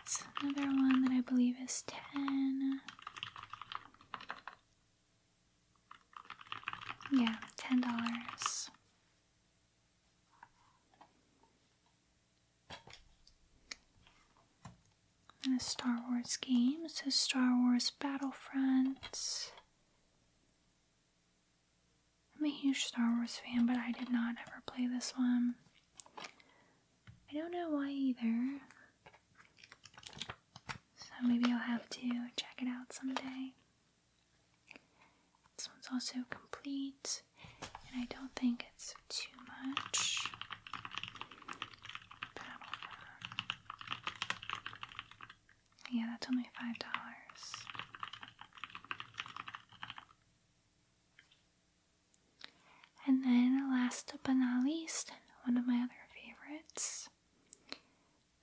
It's another one that I believe is 10. Yeah, $10. And a Star Wars game. It says Star Wars Battlefront. I'm a huge Star Wars fan, but I did not ever play this one. I don't know why either. So maybe I'll have to check it out someday. This one's also complete, and I don't think it's too much. Battlefront. Yeah, that's only $5. And then, last but not least, one of my other favorites,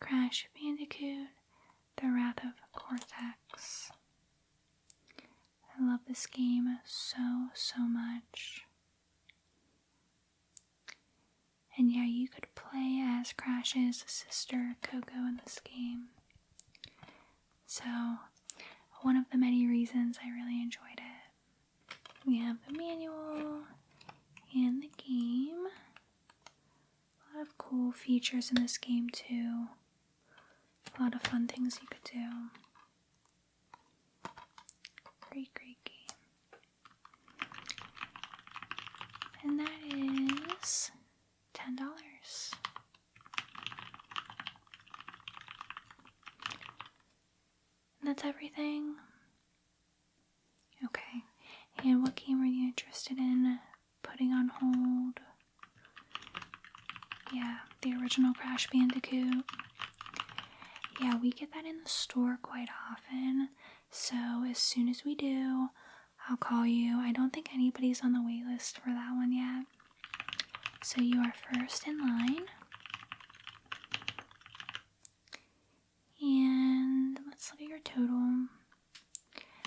Crash Bandicoot, The Wrath of Cortex. I love this game so much. And yeah, you could play as Crash's sister, Coco, in this game. So, one of the many reasons I really enjoyed it. We have the manual and the game. A lot of cool features in this game too. A lot of fun things you could do. Great game. And that is $10. And that's everything? Okay. And what game are you interested in putting on hold? Yeah, the original Crash Bandicoot. Yeah, we get that in the store quite often. So as soon as we do, I'll call you. I don't think anybody's on the wait list for that one yet. So you are first in line. And let's look at your total.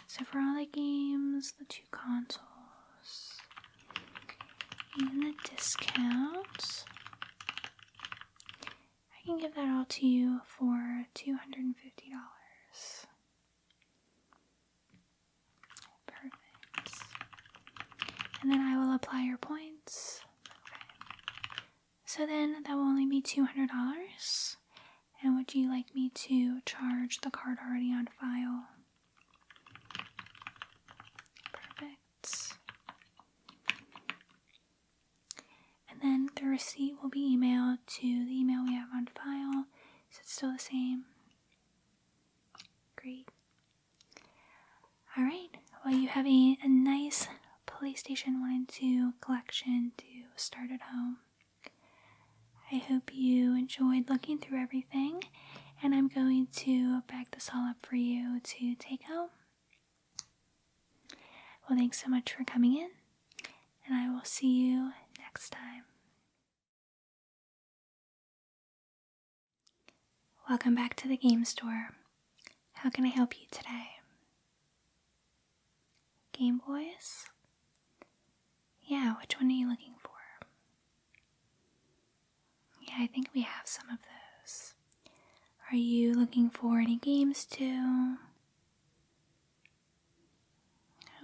So for all the games, the 2 consoles, and the discount, I can give that all to you for $250. Perfect. And then I will apply your points. Okay. So then that will only be $200. And would you like me to charge the card already on file? Perfect. And then the receipt will be emailed to the email we have on file. Is it still the same? Great. Alright, well you have a nice PlayStation 1 and 2 collection to start at home. I hope you enjoyed looking through everything, and I'm going to bag this all up for you to take home. Well, thanks so much for coming in, and I will see you next time. Welcome back to the game store. How can I help you today? Game Boys? Yeah, which one are you looking for? Yeah, I think we have some of those. Are you looking for any games too?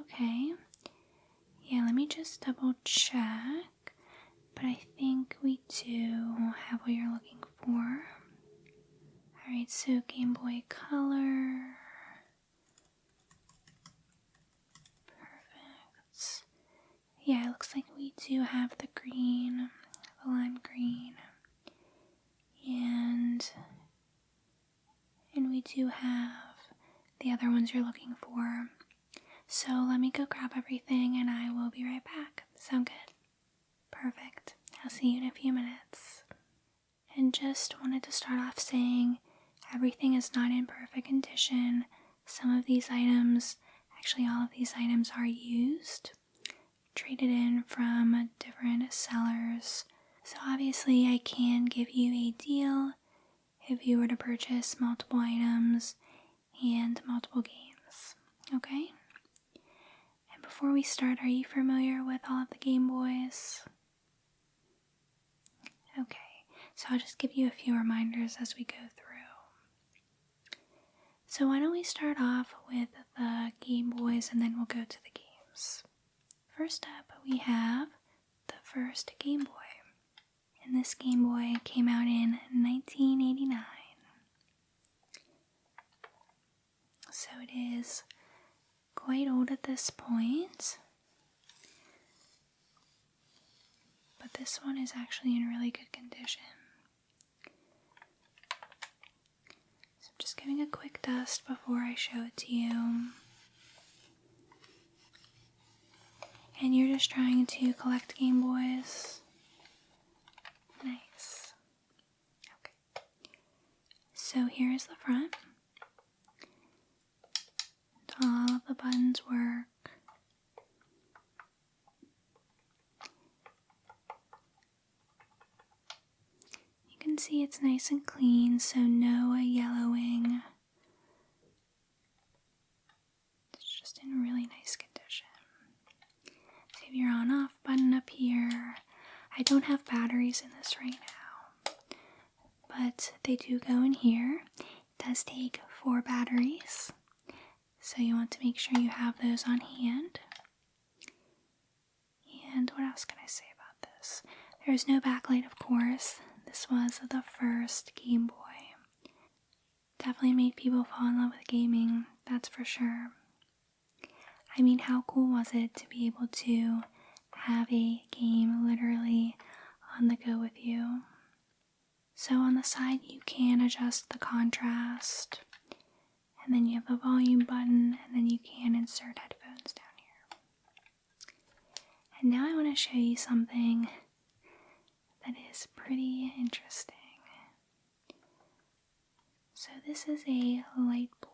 Okay. Yeah, let me just double check. But I think we do have what you're looking for. Alright, so Game Boy Color. Perfect. Yeah, it looks like we do have the green, the lime green. And we do have the other ones you're looking for. So let me go grab everything and I will be right back. Sound good? Perfect. I'll see you in a few minutes. And just wanted to start off saying everything is not in perfect condition. Some of these items, actually all of these items are used, traded in from different sellers. So obviously I can give you a deal if you were to purchase multiple items and multiple games. Okay? And before we start, are you familiar with all of the Game Boys? Okay, so I'll just give you a few reminders as we go through. So why don't we start off with the Game Boys and then we'll go to the games. First up, we have the first Game Boy. And this Game Boy came out in 1989. So it is quite old at this point. But this one is actually in really good condition. So I'm just giving a quick dust before I show it to you. And you're just trying to collect Game Boys. Nice. Okay. So here's the front. All of the buttons work. You can see it's nice and clean, so no yellowing. It's just in really nice condition. So if your on-off button up here, I don't have batteries in this right now, but they do go in here. It does take 4 batteries, so you want to make sure you have those on hand. And what else can I say about this? There's no backlight, of course. This was the first Game Boy. Definitely made people fall in love with gaming, that's for sure. I mean, how cool was it to be able to have a game literally on the go with you? So on the side you can adjust the contrast, and then you have the volume button, and then you can insert headphones down here. And now I want to show you something that is pretty interesting. So this is a light boy.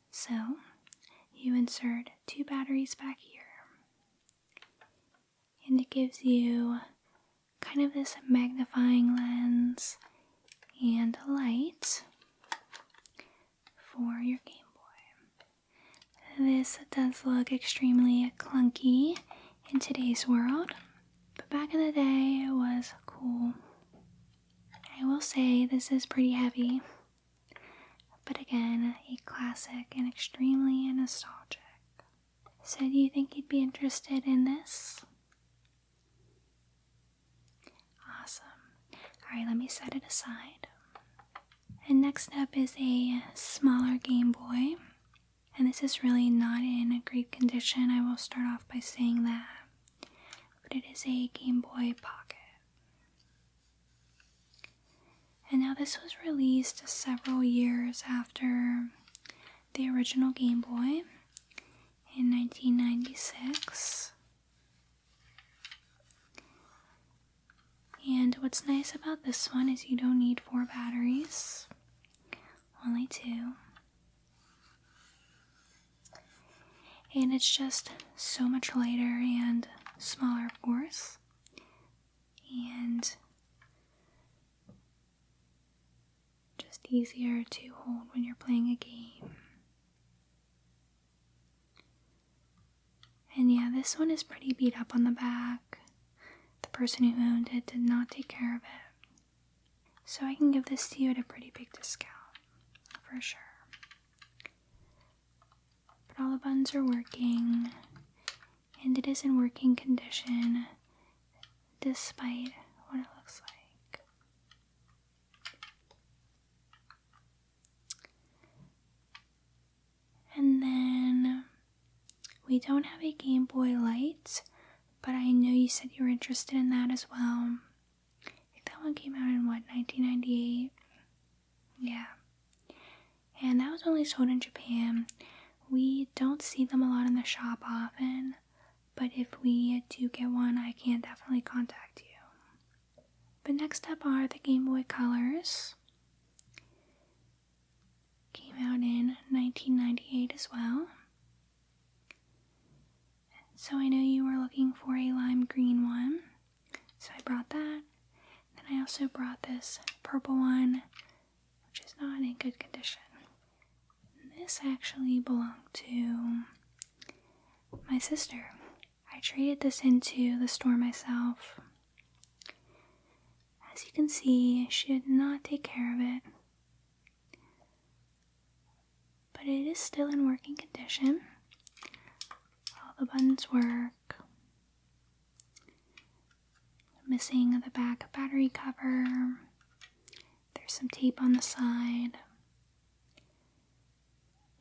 So you insert 2 batteries back here, and it gives you kind of this magnifying lens and a light for your Game Boy. This does look extremely clunky in today's world, but back in the day it was cool. I will say this is pretty heavy, but again, a classic and extremely nostalgic. So do you think you'd be interested in this? Awesome. Alright, let me set it aside. And next up is a smaller Game Boy. And this is really not in great condition, I will start off by saying that. But it is a Game Boy Pocket. And now this was released several years after the original Game Boy in 1996. And what's nice about this one is you don't need 4 batteries, only 2. And it's just so much lighter and smaller, of course. And just easier to hold when you're playing a game. And yeah, this one is pretty beat up on the back. The person who owned it did not take care of it. So I can give this to you at a pretty big discount, for sure. But all the buttons are working, and it is in working condition, despite what it looks like. And then we don't have a Game Boy Light, but I know you said you were interested in that as well. I think that one came out in, 1998? Yeah. And that was only sold in Japan. We don't see them a lot in the shop often, but if we do get one, I can definitely contact you. But next up are the Game Boy Colors. Came out in 1998 as well. So I know you were looking for a lime green one. So I brought that. Then I also brought this purple one, which is not in good condition. This actually belonged to my sister. I traded this into the store myself. As you can see, she did not take care of it, but it is still in working condition. All the buttons work. Missing the back battery cover. There's some tape on the side.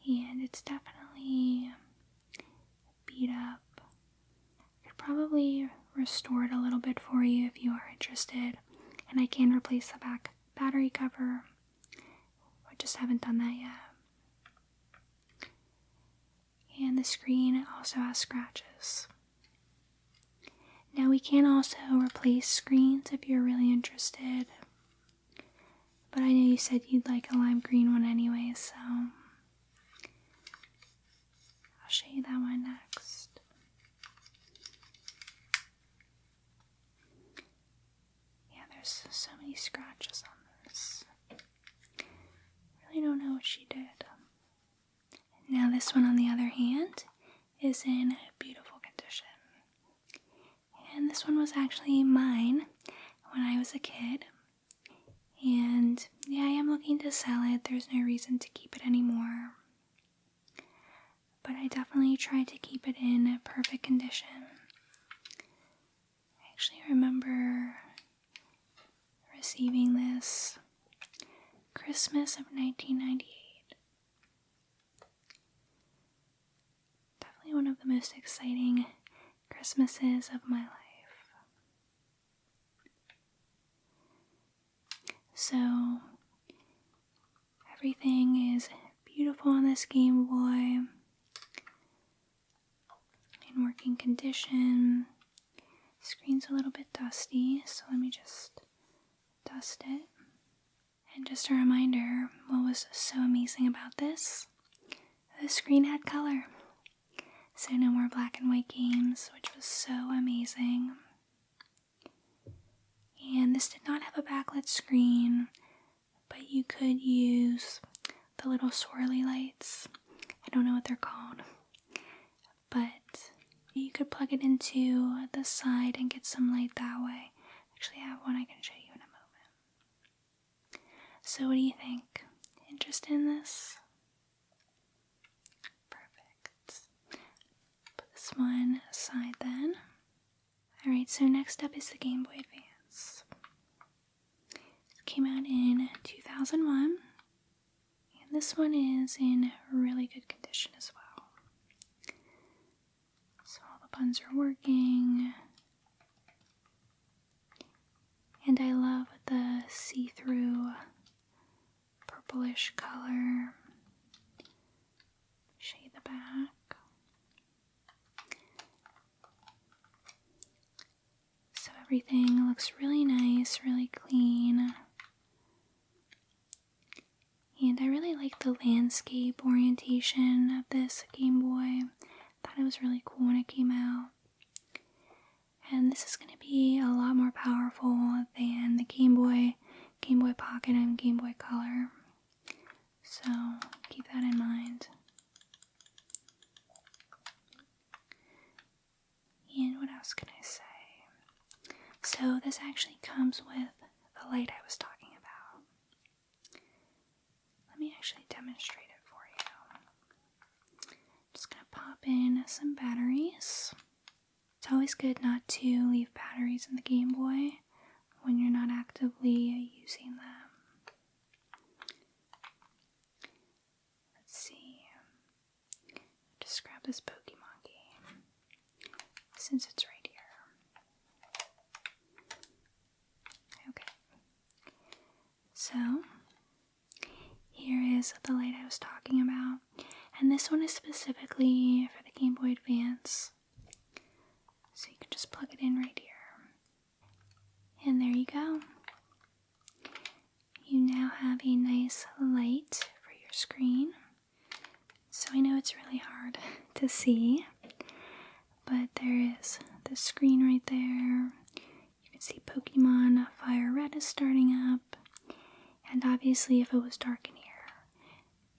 And it's definitely beat up. I could probably restore it a little bit for you if you are interested. And I can replace the back battery cover. I just haven't done that yet. And the screen also has scratches. Now we can also replace screens if you're really interested. But I know you said you'd like a lime green one anyway, so I'll show you that one next. Yeah, there's so many scratches on this. Really don't know what she did. Now this one, on the other hand, is in beautiful condition. And this one was actually mine when I was a kid. And yeah, I am looking to sell it. There's no reason to keep it anymore. But I definitely tried to keep it in perfect condition. I actually remember receiving this Christmas of 1998. Definitely one of the most exciting Christmases of my life. So, everything is beautiful on this Game Boy, in working condition. Screen's a little bit dusty, so let me just dust it. And just a reminder, what was so amazing about this? The screen had color. So no more black and white games, which was so amazing. And this did not have a backlit screen, but you could use the little swirly lights. I don't know what they're called, but you could plug it into the side and get some light that way. Actually, I have one I can show you in a moment. So what do you think? Interested in this? Perfect. Put this one aside then. Alright, so next up is the Game Boy Advance. It came out in 2001, and this one is in really good condition as well. So all the buttons are working, and I love the see-through purplish color. Show you the back. So everything looks really nice, really clean. And I really like the landscape orientation of this Game Boy. Thought it was really cool when it came out. And this is going to be a lot more powerful than the Game Boy Pocket, and Game Boy Color. So keep that in mind. And what else can I say? So this actually comes with the light I was talking about. Let me actually demonstrate it for you. Just going to pop in some batteries. It's always good not to leave batteries in the Game Boy when you're not actively using them. Let's see. Just grab this Pokemon game since it's right here. Okay. So, here is the light I was talking about. And this one is specifically for the Game Boy Advance. So you can just plug it in right here. And there you go. You now have a nice light for your screen. So I know it's really hard to see, but there is the screen right there. You can see Pokemon Fire Red is starting up. And obviously if it was dark in here,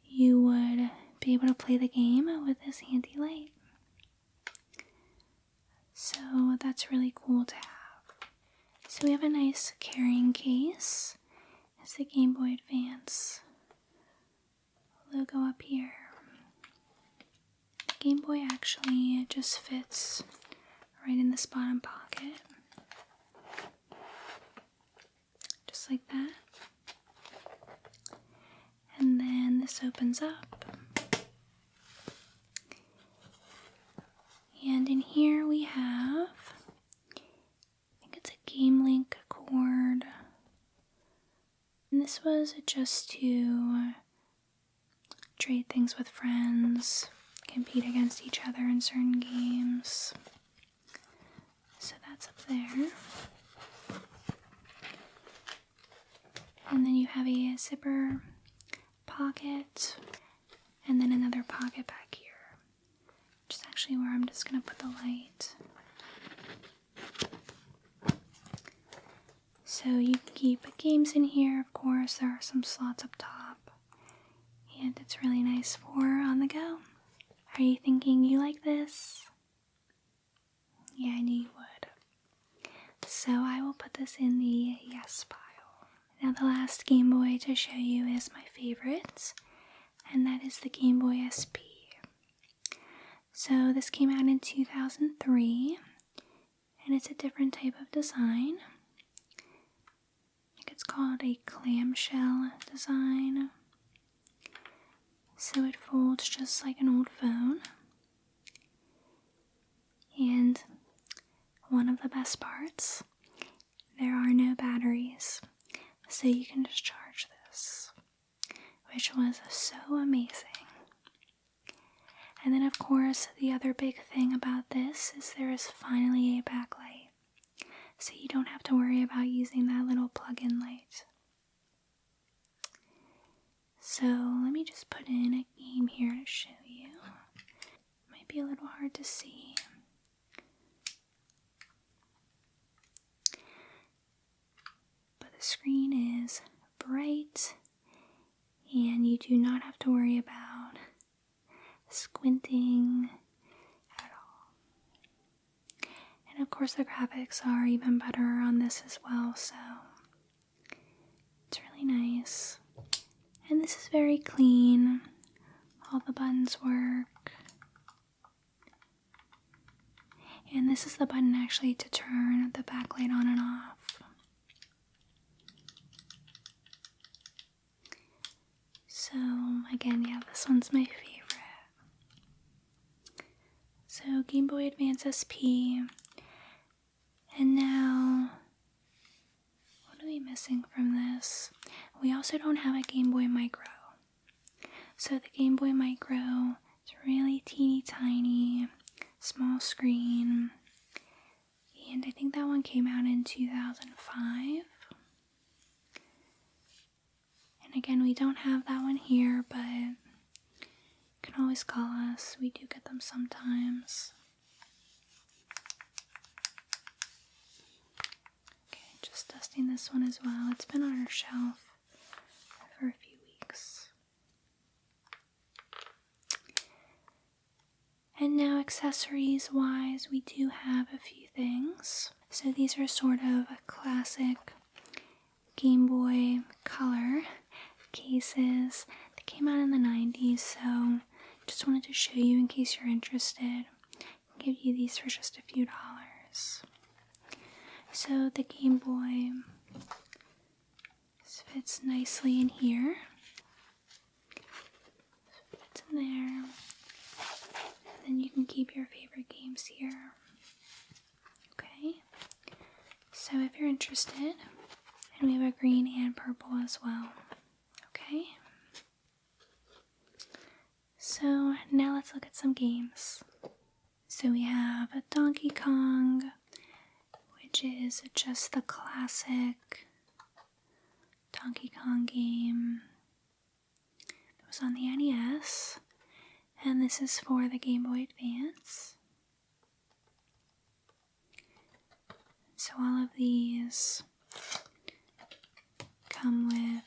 you would be able to play the game with this handy light. So that's really cool to have. So we have a nice carrying case. It's the Game Boy Advance logo up here. The Game Boy actually just fits right in this bottom pocket. Just like that. And then this opens up. And in here we have, I think it's a Game Link cord. And this was just to trade things with friends, compete against each other in certain games. So that's up there. And then you have a zipper pocket, and then another pocket back here, which is actually where I'm just going to put the light. So you can keep games in here, of course. There are some slots up top, and it's really nice for on the go. Are you thinking you like this? Yeah, I knew you would. So I will put this in the yes pile. Now the last Game Boy to show you is my favorite, and that is the Game Boy SP. So this came out in 2003, and it's a different type of design. I think it's called a clamshell design. So it folds just like an old phone. And one of the best parts, there are no batteries. So you can just charge this, which was so amazing. And then of course, the other big thing about this is there is finally a backlight. So you don't have to worry about using that little plug-in light. So let me just put in a game here to show you. Might be a little hard to see. But the screen is bright, and you do not have to worry about squinting at all. And of course the graphics are even better on this as well, so it's really nice. And this is very clean. All the buttons work. And this is the button actually to turn the backlight on and off. So again, yeah, this one's my favorite. So Game Boy Advance SP. And now, what are we missing from this? We also don't have a Game Boy Micro. So the Game Boy Micro is really teeny tiny, small screen. And I think that one came out in 2005. And again, we don't have that one here, but you can always call us. We do get them sometimes. Okay, just testing this one as well. It's been on our shelf for a few weeks. And now accessories wise, we do have a few things. So these are sort of a classic Game Boy Color cases. They came out in the 90s, so just wanted to show you in case you're interested. I'll give you these for just a few dollars. So the Game Boy fits nicely in here. Fits in there. And then you can keep your favorite games here. Okay. So if you're interested, and we have a green and purple as well. Okay. So now let's look at some games. So we have a Donkey Kong, which is just the classic Donkey Kong game. It was on the NES, and this is for the Game Boy Advance. So all of these come with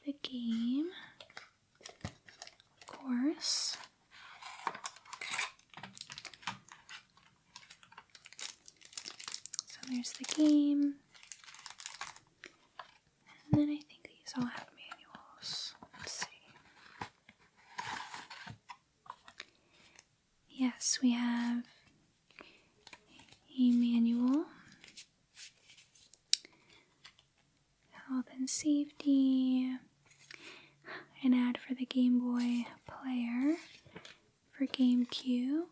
the game, of course. So there's the game. And then I think these all have manuals. Let's see. Yes, we have a manual, health and safety, an ad for the Game Boy player for GameCube,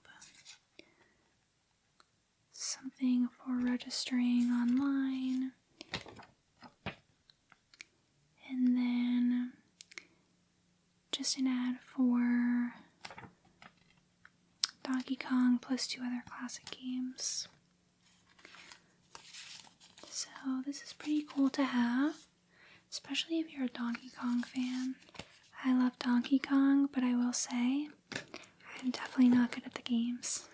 something for registering online, and then just an ad for Donkey Kong plus 2 other classic games. So this is pretty cool to have, especially if you're a Donkey Kong fan. I love Donkey Kong, but I will say I'm definitely not good at the games.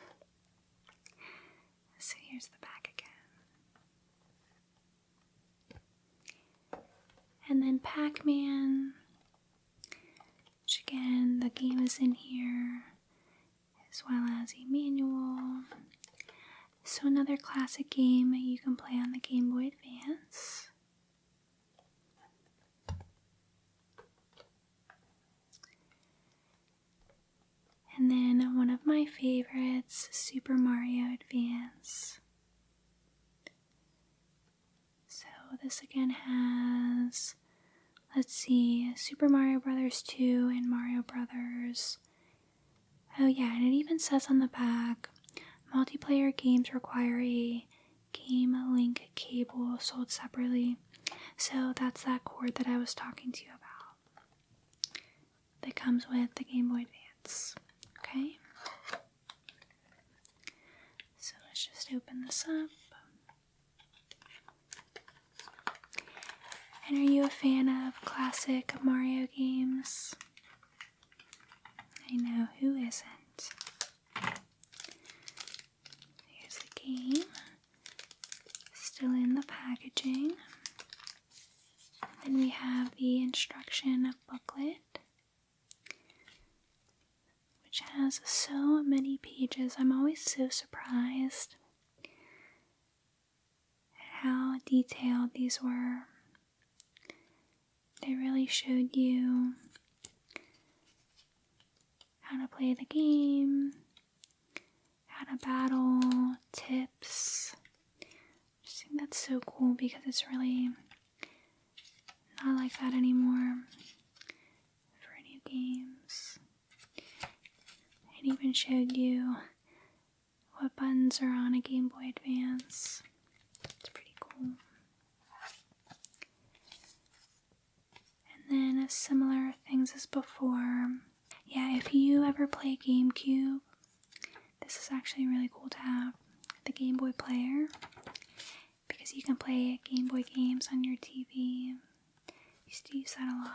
So here's the back again. And then Pac-Man, which again, the game is in here, as well as a manual. So another classic game you can play on the Game Boy Advance. And then one of my favorites, Super Mario Advance. So this again has, let's see, Super Mario Bros. 2 and Mario Brothers. Oh yeah, and it even says on the back, multiplayer games require a Game Link cable sold separately. So that's that cord that I was talking to you about that comes with the Game Boy Advance. Okay? So let's just open this up. And are you a fan of classic Mario games? I know, who isn't? Here's the game, still in the packaging. Then we have the instruction booklet, which has so many pages. I'm always so surprised at how detailed these were. They really showed you how to play the game, how to battle, tips. I just think that's so cool because it's really not like that anymore for new games. It even showed you what buttons are on a Game Boy Advance. It's pretty cool. And then similar things as before. Yeah, if you ever play GameCube, this is actually really cool to have the Game Boy player because you can play Game Boy games on your TV. Used to use that a lot.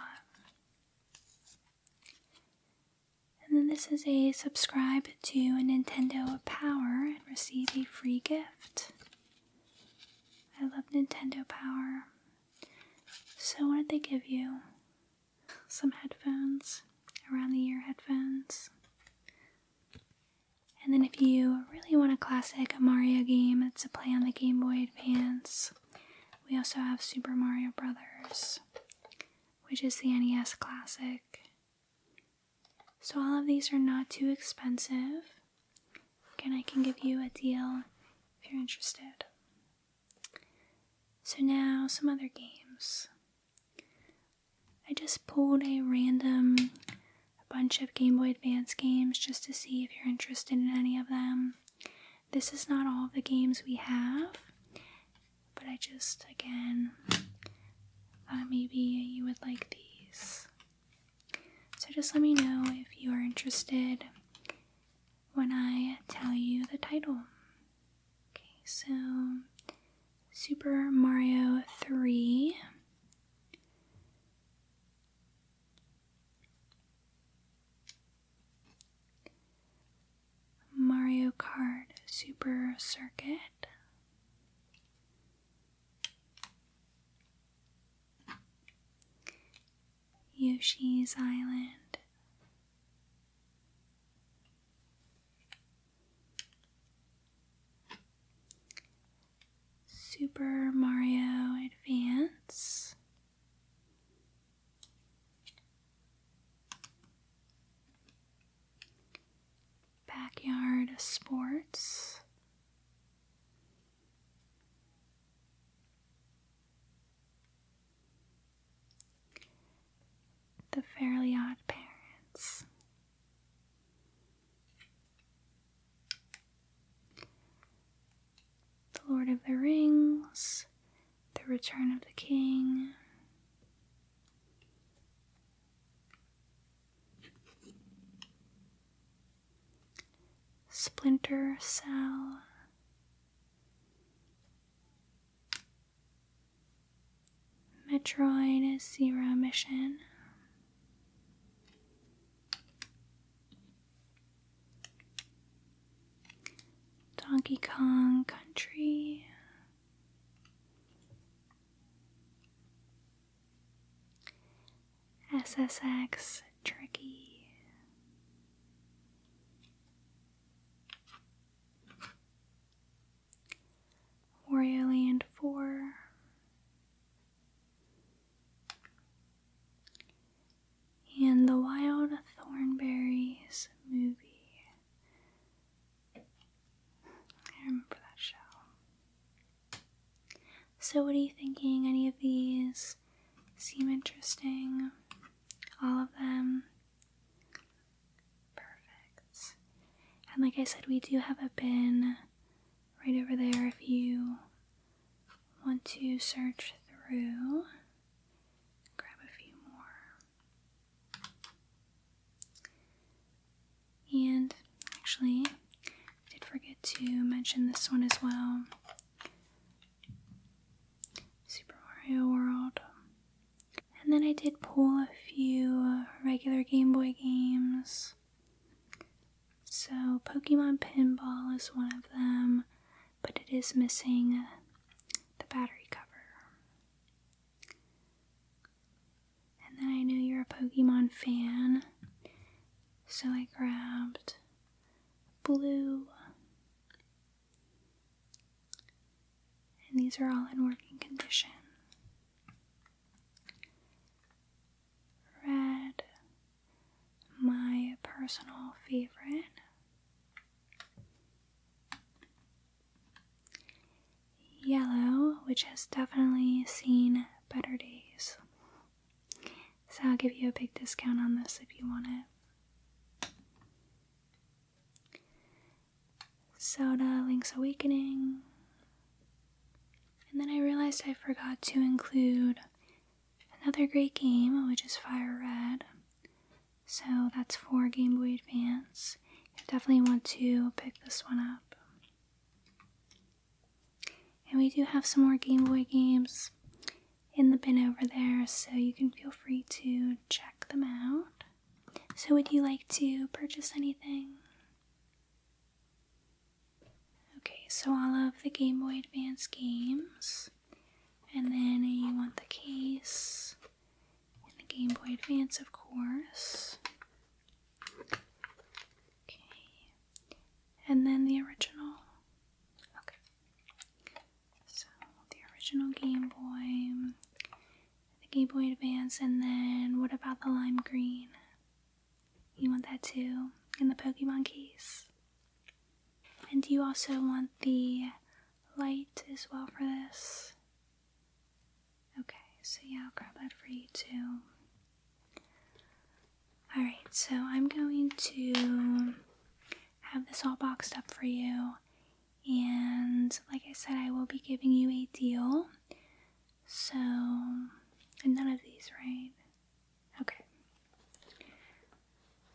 And then this is a subscribe to a Nintendo Power and receive a free gift. I love Nintendo Power. So what did they give you? Some headphones, around the ear headphones. And then if you really want a classic Mario game to play on the Game Boy Advance, we also have Super Mario Brothers, which is the NES classic. So all of these are not too expensive. Again, I can give you a deal if you're interested. So now some other games. I just pulled a bunch of Game Boy Advance games just to see if you're interested in any of them. This is not all of the games we have, but I just, again, thought maybe you would like these. So just let me know if you are interested when I tell you the title. Okay, so Super Mario 3. Mario Kart Super Circuit, Yoshi's Island. Super Mario Advance. Backyard Sports. The Fairly Odd Parents. The Lord of the Rings. The Return of the King. Splinter Cell. Metroid Zero Mission. Donkey Kong Country. SSX Tricky. Wario Land 4. And the Wild Thornberrys movie. I remember that show. So what are you thinking? Any of these seem interesting? All of them? Perfect. And like I said, we do have a bin right over there if you want to search through. Grab a few more. And actually, I did forget to mention this one as well. Super Mario World. And then I did pull a few regular Game Boy games. So Pokemon Pinball is one of them, but it is missing the battery cover. And then I know you're a Pokemon fan, so I grabbed Blue. And these are all in working condition. Red, my personal favorite. Yellow, which has definitely seen better days. So I'll give you a big discount on this if you want it. Soda, Link's Awakening. And then I realized I forgot to include another great game, which is Fire Red. So that's for Game Boy Advance. You definitely want to pick this one up. And we do have some more Game Boy games in the bin over there, so you can feel free to check them out. So would you like to purchase anything? Okay, so all of the Game Boy Advance games. And then you want the case. And the Game Boy Advance, of course. Okay. And then the original. Okay. So the original Game Boy, the Game Boy Advance, and then what about the lime green? You want that too? In the Pokemon case? And do you also want the light as well for this? Okay, so yeah, I'll grab that for you too. Alright, so I'm going to have this all boxed up for you. And like I said, I will be giving you a deal. So, and none of these, right? Okay.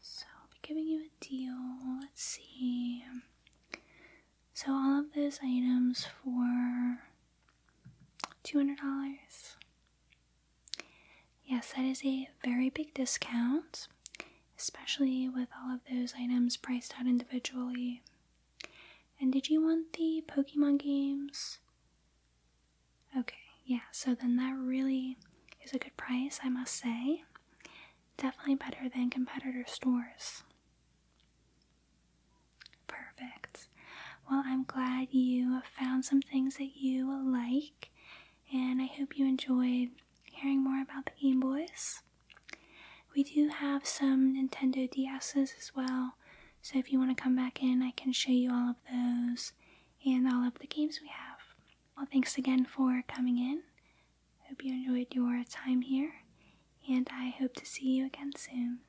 So I'll be giving you a deal. Let's see. So all of those items for $200. Yes, that is a very big discount, especially with all of those items priced out individually. And did you want the Pokemon games? Okay, yeah, so then that really is a good price, I must say. definitely better than competitor stores. Perfect. Well, I'm glad you found some things that you like, and I hope you enjoyed hearing more about the Game Boys. We do have some Nintendo DS's as well, so if you want to come back in, I can show you all of those and all of the games we have. Well, thanks again for coming in. Hope you enjoyed your time here, and I hope to see you again soon.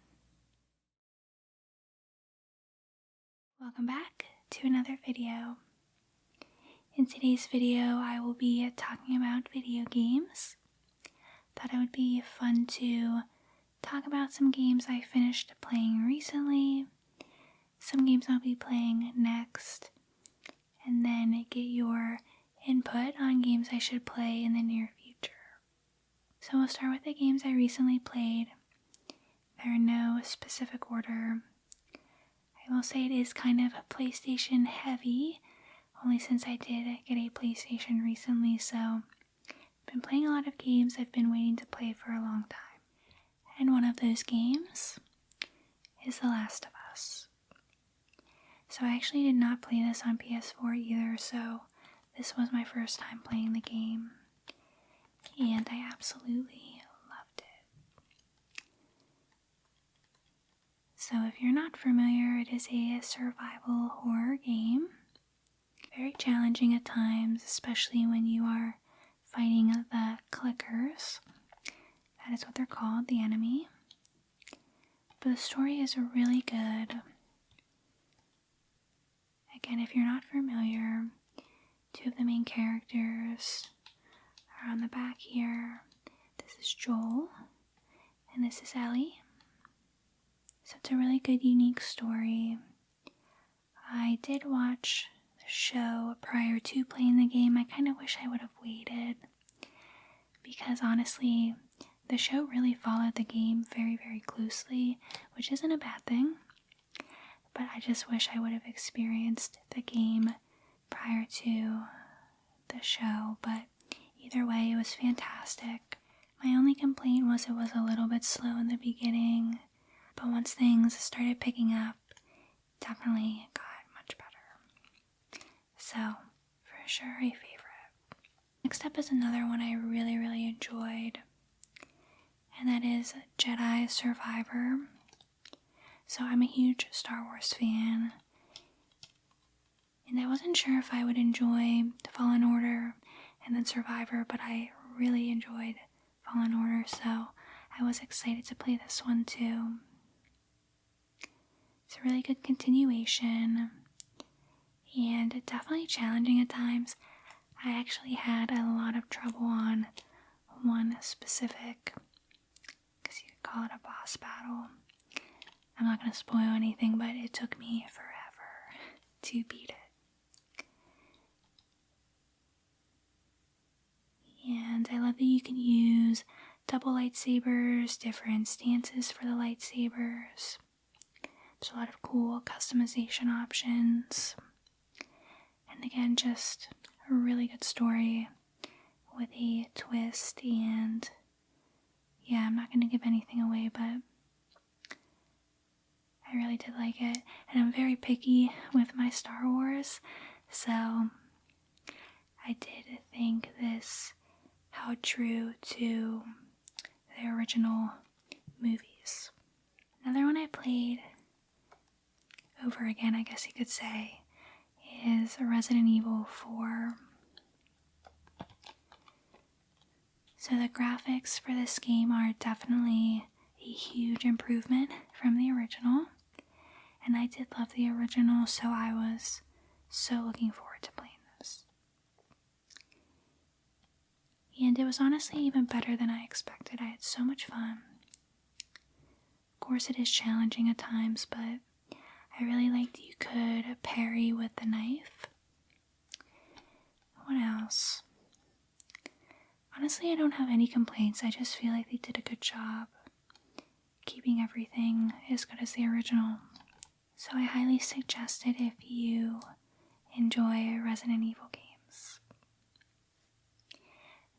Welcome back to another video. In today's video, I will be talking about video games. Thought it would be fun to talk about some games I finished playing recently, some games I'll be playing next, and then get your input on games I should play in the near future. So we'll start with the games I recently played. There are no specific order. I will say it is kind of PlayStation heavy, only since I did get a PlayStation recently, so I've been playing a lot of games I've been waiting to play for a long time. And one of those games is The Last of Us. So I actually did not play this on PS4 either, so this was my first time playing the game, and I absolutely loved it. So if you're not familiar, it is a survival horror game. Very challenging at times, especially when you are fighting the clickers. That is what they're called, the enemy. But the story is really good. Again, if you're not familiar, two of the main characters are on the back here. This is Joel, and this is Ellie. So it's a really good, unique story. I did watch the show prior to playing the game. I kind of wish I would have waited, because honestly, the show really followed the game very, very closely, which isn't a bad thing, but I just wish I would have experienced the game prior to the show. But either way, it was fantastic. My only complaint was it was a little bit slow in the beginning, but once things started picking up, definitely got much better. So, for sure, a favorite. Next up is another one I really, really enjoyed, and that is Jedi Survivor. So I'm a huge Star Wars fan, and I wasn't sure if I would enjoy Fallen Order and then Survivor, but I really enjoyed Fallen Order, so I was excited to play this one too. It's a really good continuation, and definitely challenging at times. I actually had a lot of trouble on one specific, because you could call it a boss battle. I'm not going to spoil anything, but it took me forever to beat it. And I love that you can use double lightsabers, different stances for the lightsabers. There's a lot of cool customization options. And again, just a really good story with a twist, and yeah, I'm not going to give anything away, but I really did like it. And I'm very picky with my Star Wars, so I did think this held true to the original movies. Another one I played over again, I guess you could say, is Resident Evil 4. So the graphics for this game are definitely a huge improvement from the original, and I did love the original, so I was so looking forward to playing this. And it was honestly even better than I expected. I had so much fun. Of course, it is challenging at times, but I really liked that you could parry with the knife. What else? Honestly, I don't have any complaints. I just feel like they did a good job keeping everything as good as the original. So I highly suggest it if you enjoy Resident Evil games.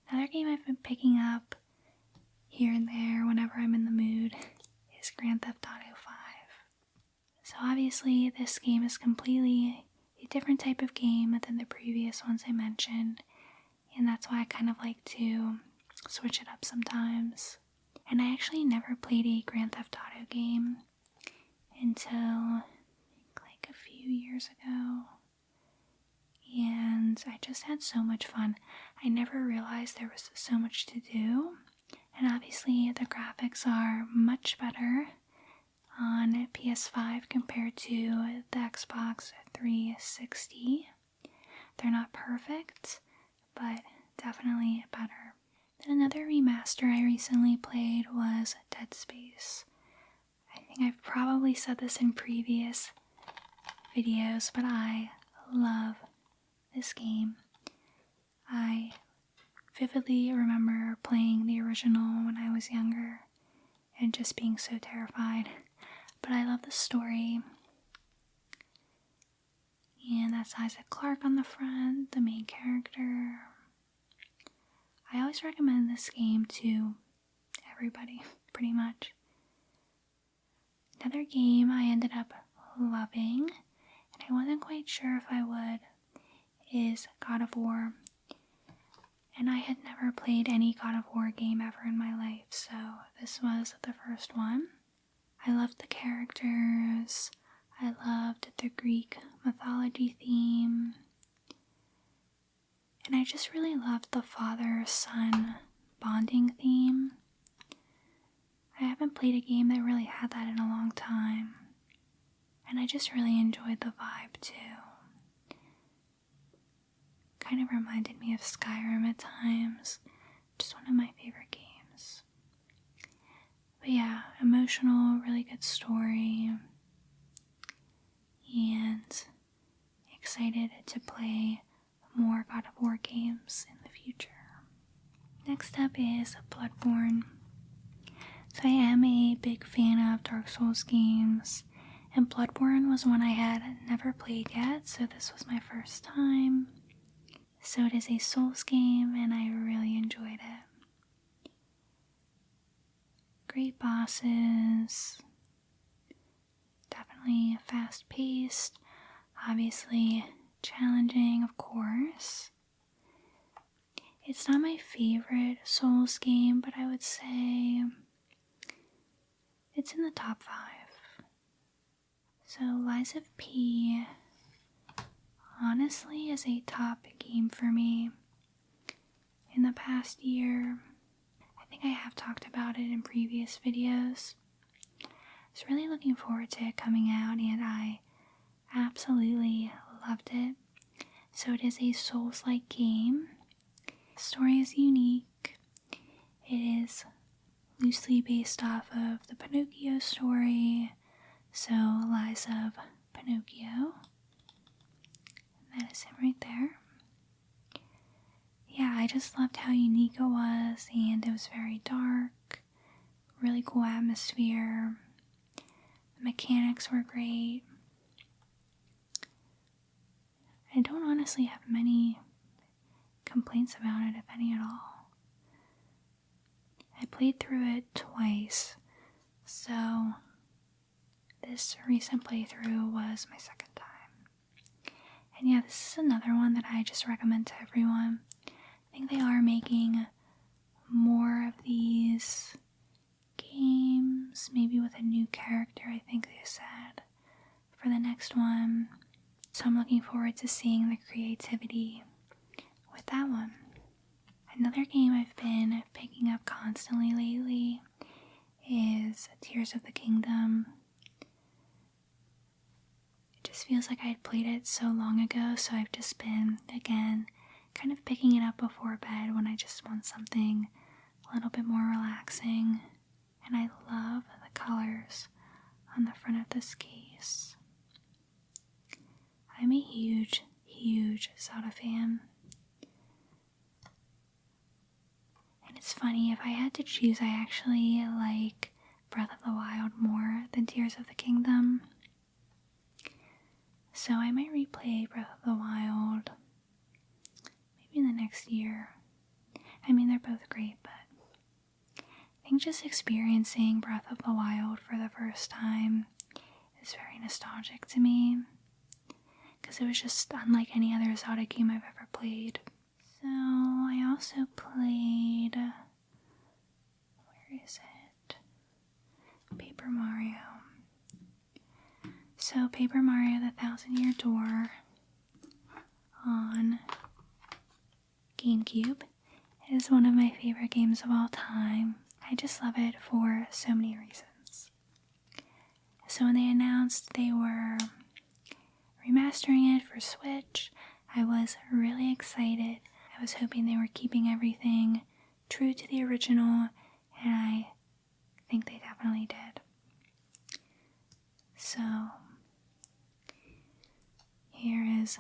Another game I've been picking up here and there whenever I'm in the mood obviously this game is completely a different type of game than the previous ones I mentioned, and that's why I kind of like to switch it up sometimes. And I actually never played a Grand Theft Auto game until like a few years ago, and I just had so much fun. I never realized there was so much to do, and obviously the graphics are much better on PS5 compared to the Xbox 360. They're not perfect, but definitely better. Then another remaster I recently played was Dead Space. I think I've probably said this in previous videos, but I love this game. I vividly remember playing the original when I was younger and just being so terrified. But I love the story. And that's Isaac Clarke on the front, the main character. I always recommend this game to everybody, pretty much. Another game I ended up loving, and I wasn't quite sure if I would, is God of War. And I had never played any God of War game ever in my life, so this was the first one. I loved the characters, I loved the Greek mythology theme, and I just really loved the father-son bonding theme. I haven't played a game that really had that in a long time, and I just really enjoyed the vibe too. Kind of reminded me of Skyrim at times, just one of my favorite games. But yeah, emotional, really good story, and excited to play more God of War games in the future. Next up is Bloodborne. So I am a big fan of Dark Souls games, and Bloodborne was one I had never played yet, so this was my first time. So it is a Souls game, and I really enjoyed it. Great bosses, definitely fast-paced, obviously challenging, of course. It's not my favorite Souls game, but I would say it's in the top 5. So Lies of P honestly is a top game for me in the past year. I think I have talked about it in previous videos. I was really looking forward to it coming out, and I absolutely loved it. So it is a Souls-like game. The story is unique. It is loosely based off of the Pinocchio story, so Lies of Pinocchio. And that is him right there. Yeah, I just loved how unique it was, and it was very dark, really cool atmosphere. The mechanics were great. I don't honestly have many complaints about it, if any at all. I played through it twice, so this recent playthrough was my second time. And yeah, this is another one that I just recommend to everyone. I think they are making more of these games, maybe with a new character, I think they said, for the next one. So I'm looking forward to seeing the creativity with that one. Another game I've been picking up constantly lately is Tears of the Kingdom. It just feels like I had played it so long ago, so I've just been, again, kind of picking it up before bed when I just want something a little bit more relaxing. And I love the colors on the front of this case. I'm a huge, huge Zelda fan. And it's funny, if I had to choose, I actually like Breath of the Wild more than Tears of the Kingdom. So I might replay Breath of the Wild maybe in the next year. I mean, they're both great, but I think just experiencing Breath of the Wild for the first time is very nostalgic to me, because it was just unlike any other Zelda game I've ever played. So I also played, where is it? Paper Mario. So Paper Mario the Thousand Year Door on GameCube is one of my favorite games of all time. I just love it for so many reasons. So when they announced they were remastering it for Switch, I was really excited. I was hoping they were keeping everything true to the original, and I think they definitely did. So here is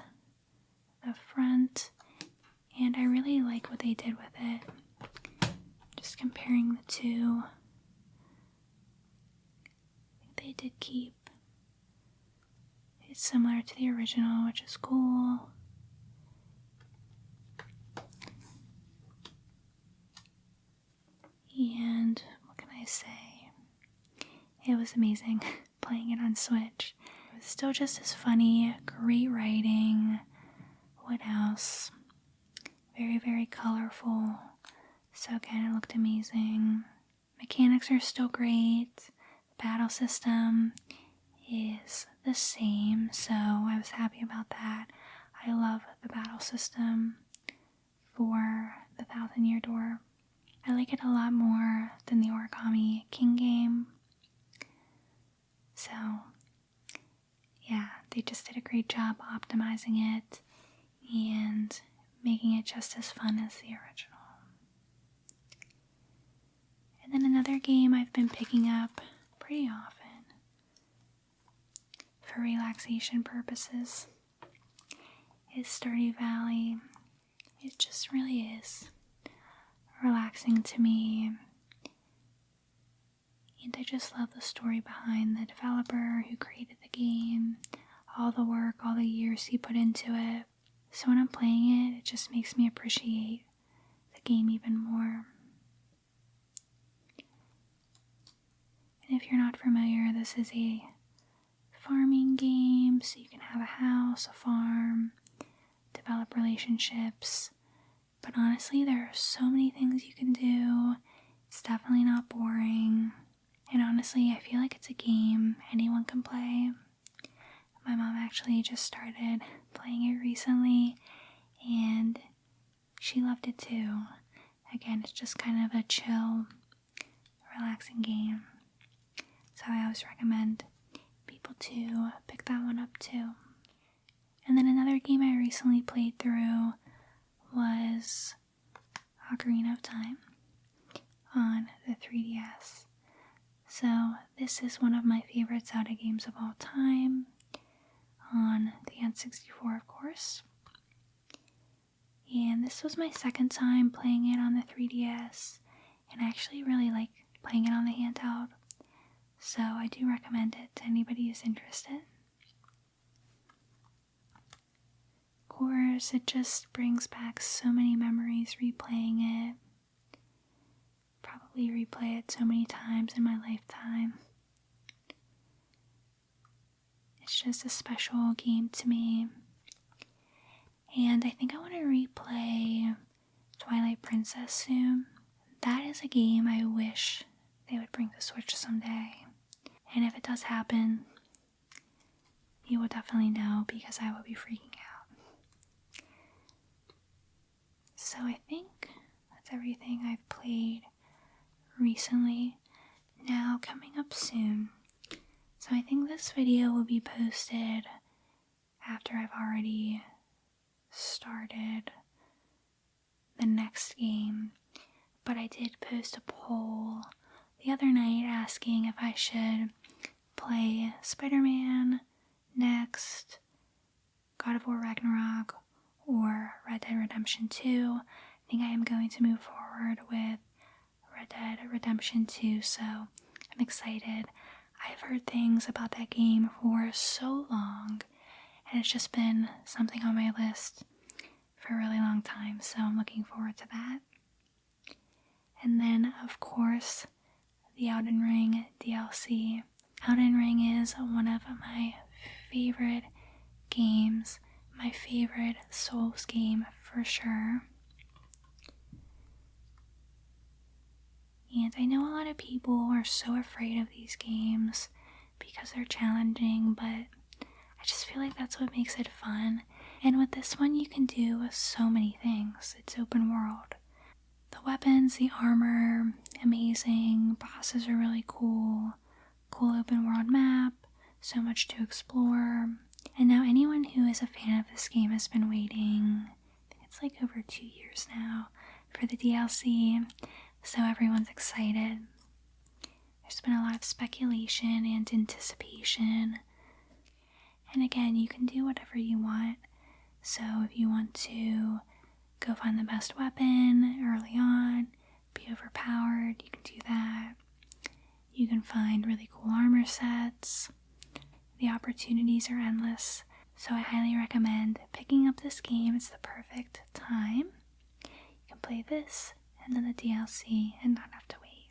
the front, and I really like what they did with it. Just comparing the two, I think they did keep it similar to the original, which is cool. And what can I say? It was amazing playing it on Switch. It was still just as funny, great writing. What else? Very, very colorful. So again, it looked amazing. Mechanics are still great. The battle system is the same, so I was happy about that. I love the battle system for the Thousand Year Door. I like it a lot more than the Origami King game. So, yeah, they just did a great job optimizing it and making it just as fun as the original. And then another game I've been picking up pretty often for relaxation purposes is Stardew Valley. It just really is relaxing to me, and I just love the story behind the developer who created the game, all the work, all the years he put into it. So when I'm playing it, it just makes me appreciate the game even more. And if you're not familiar, this is a farming game, so you can have a house, a farm, develop relationships. But honestly, there are so many things you can do. It's definitely not boring. And honestly, I feel like it's a game anyone can play. My mom actually just started playing it recently, and she loved it too. Again, it's just kind of a chill, relaxing game. So I always recommend people to pick that one up too. And then another game I recently played through was Ocarina of Time on the 3DS. So this is one of my favorite Zelda games of all time, on the N64 of course. And this was my second time playing it on the 3DS, and I actually really like playing it on the handheld, so I do recommend it to anybody who's interested. Of course, it just brings back so many memories replaying it. Probably replay it so many times in my lifetime. It's just a special game to me. And I think I want to replay Twilight Princess soon. That is a game I wish they would bring to Switch someday. And if it does happen, you will definitely know, because I will be freaking out. So I think that's everything I've played recently. Now coming up soon. So I think this video will be posted after I've already started the next game. But I did post a poll the other night asking if I should play Spider-Man next, God of War Ragnarok, or Red Dead Redemption 2. I think I am going to move forward with Red Dead Redemption 2, so I'm excited. I've heard things about that game for so long, and it's just been something on my list for a really long time, so I'm looking forward to that. And then, of course, the Elden Ring DLC. Elden Ring is one of my favorite games, my favorite Souls game for sure. And I know a lot of people are so afraid of these games because they're challenging, but I just feel like that's what makes it fun. And with this one, you can do so many things. It's open world. The weapons, the armor, amazing. Bosses are really cool. Cool open world map. So much to explore. And now anyone who is a fan of this game has been waiting, I think it's like over 2 years now, for the DLC. So everyone's excited. There's been a lot of speculation and anticipation. And again, you can do whatever you want. So if you want to go find the best weapon early on, be overpowered, you can do that. You can find really cool armor sets. The opportunities are endless. So I highly recommend picking up this game. It's the perfect time. You can play this and then the DLC and not have to wait.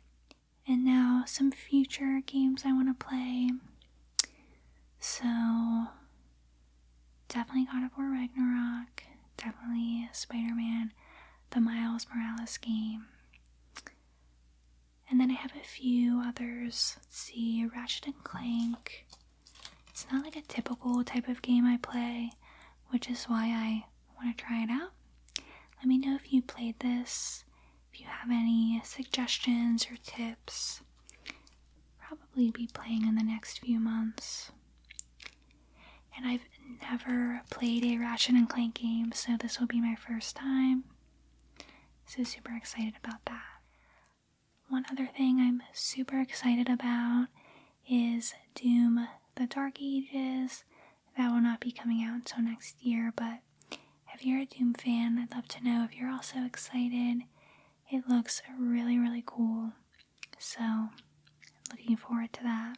And now some future games I want to play. So definitely God of War Ragnarok, definitely Spider-Man, the Miles Morales game. And then I have a few others. Let's see, Ratchet and Clank. It's not like a typical type of game I play, which is why I want to try it out. Let me know if you played this, if you have any suggestions or tips. Probably be playing in the next few months. And I've never played a Ratchet and Clank game, so this will be my first time. So super excited about that. One other thing I'm super excited about is Doom: The Dark Ages. That will not be coming out until next year, but if you're a Doom fan, I'd love to know if you're also excited. It looks really, really cool. So, I'm looking forward to that.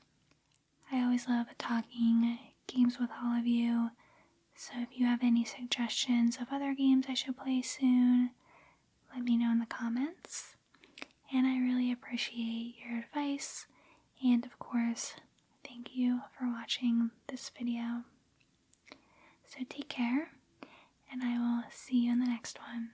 I always love talking games with all of you. So if you have any suggestions of other games I should play soon, let me know in the comments. And I really appreciate your advice. And of course, thank you for watching this video. So take care, and I will see you in the next one.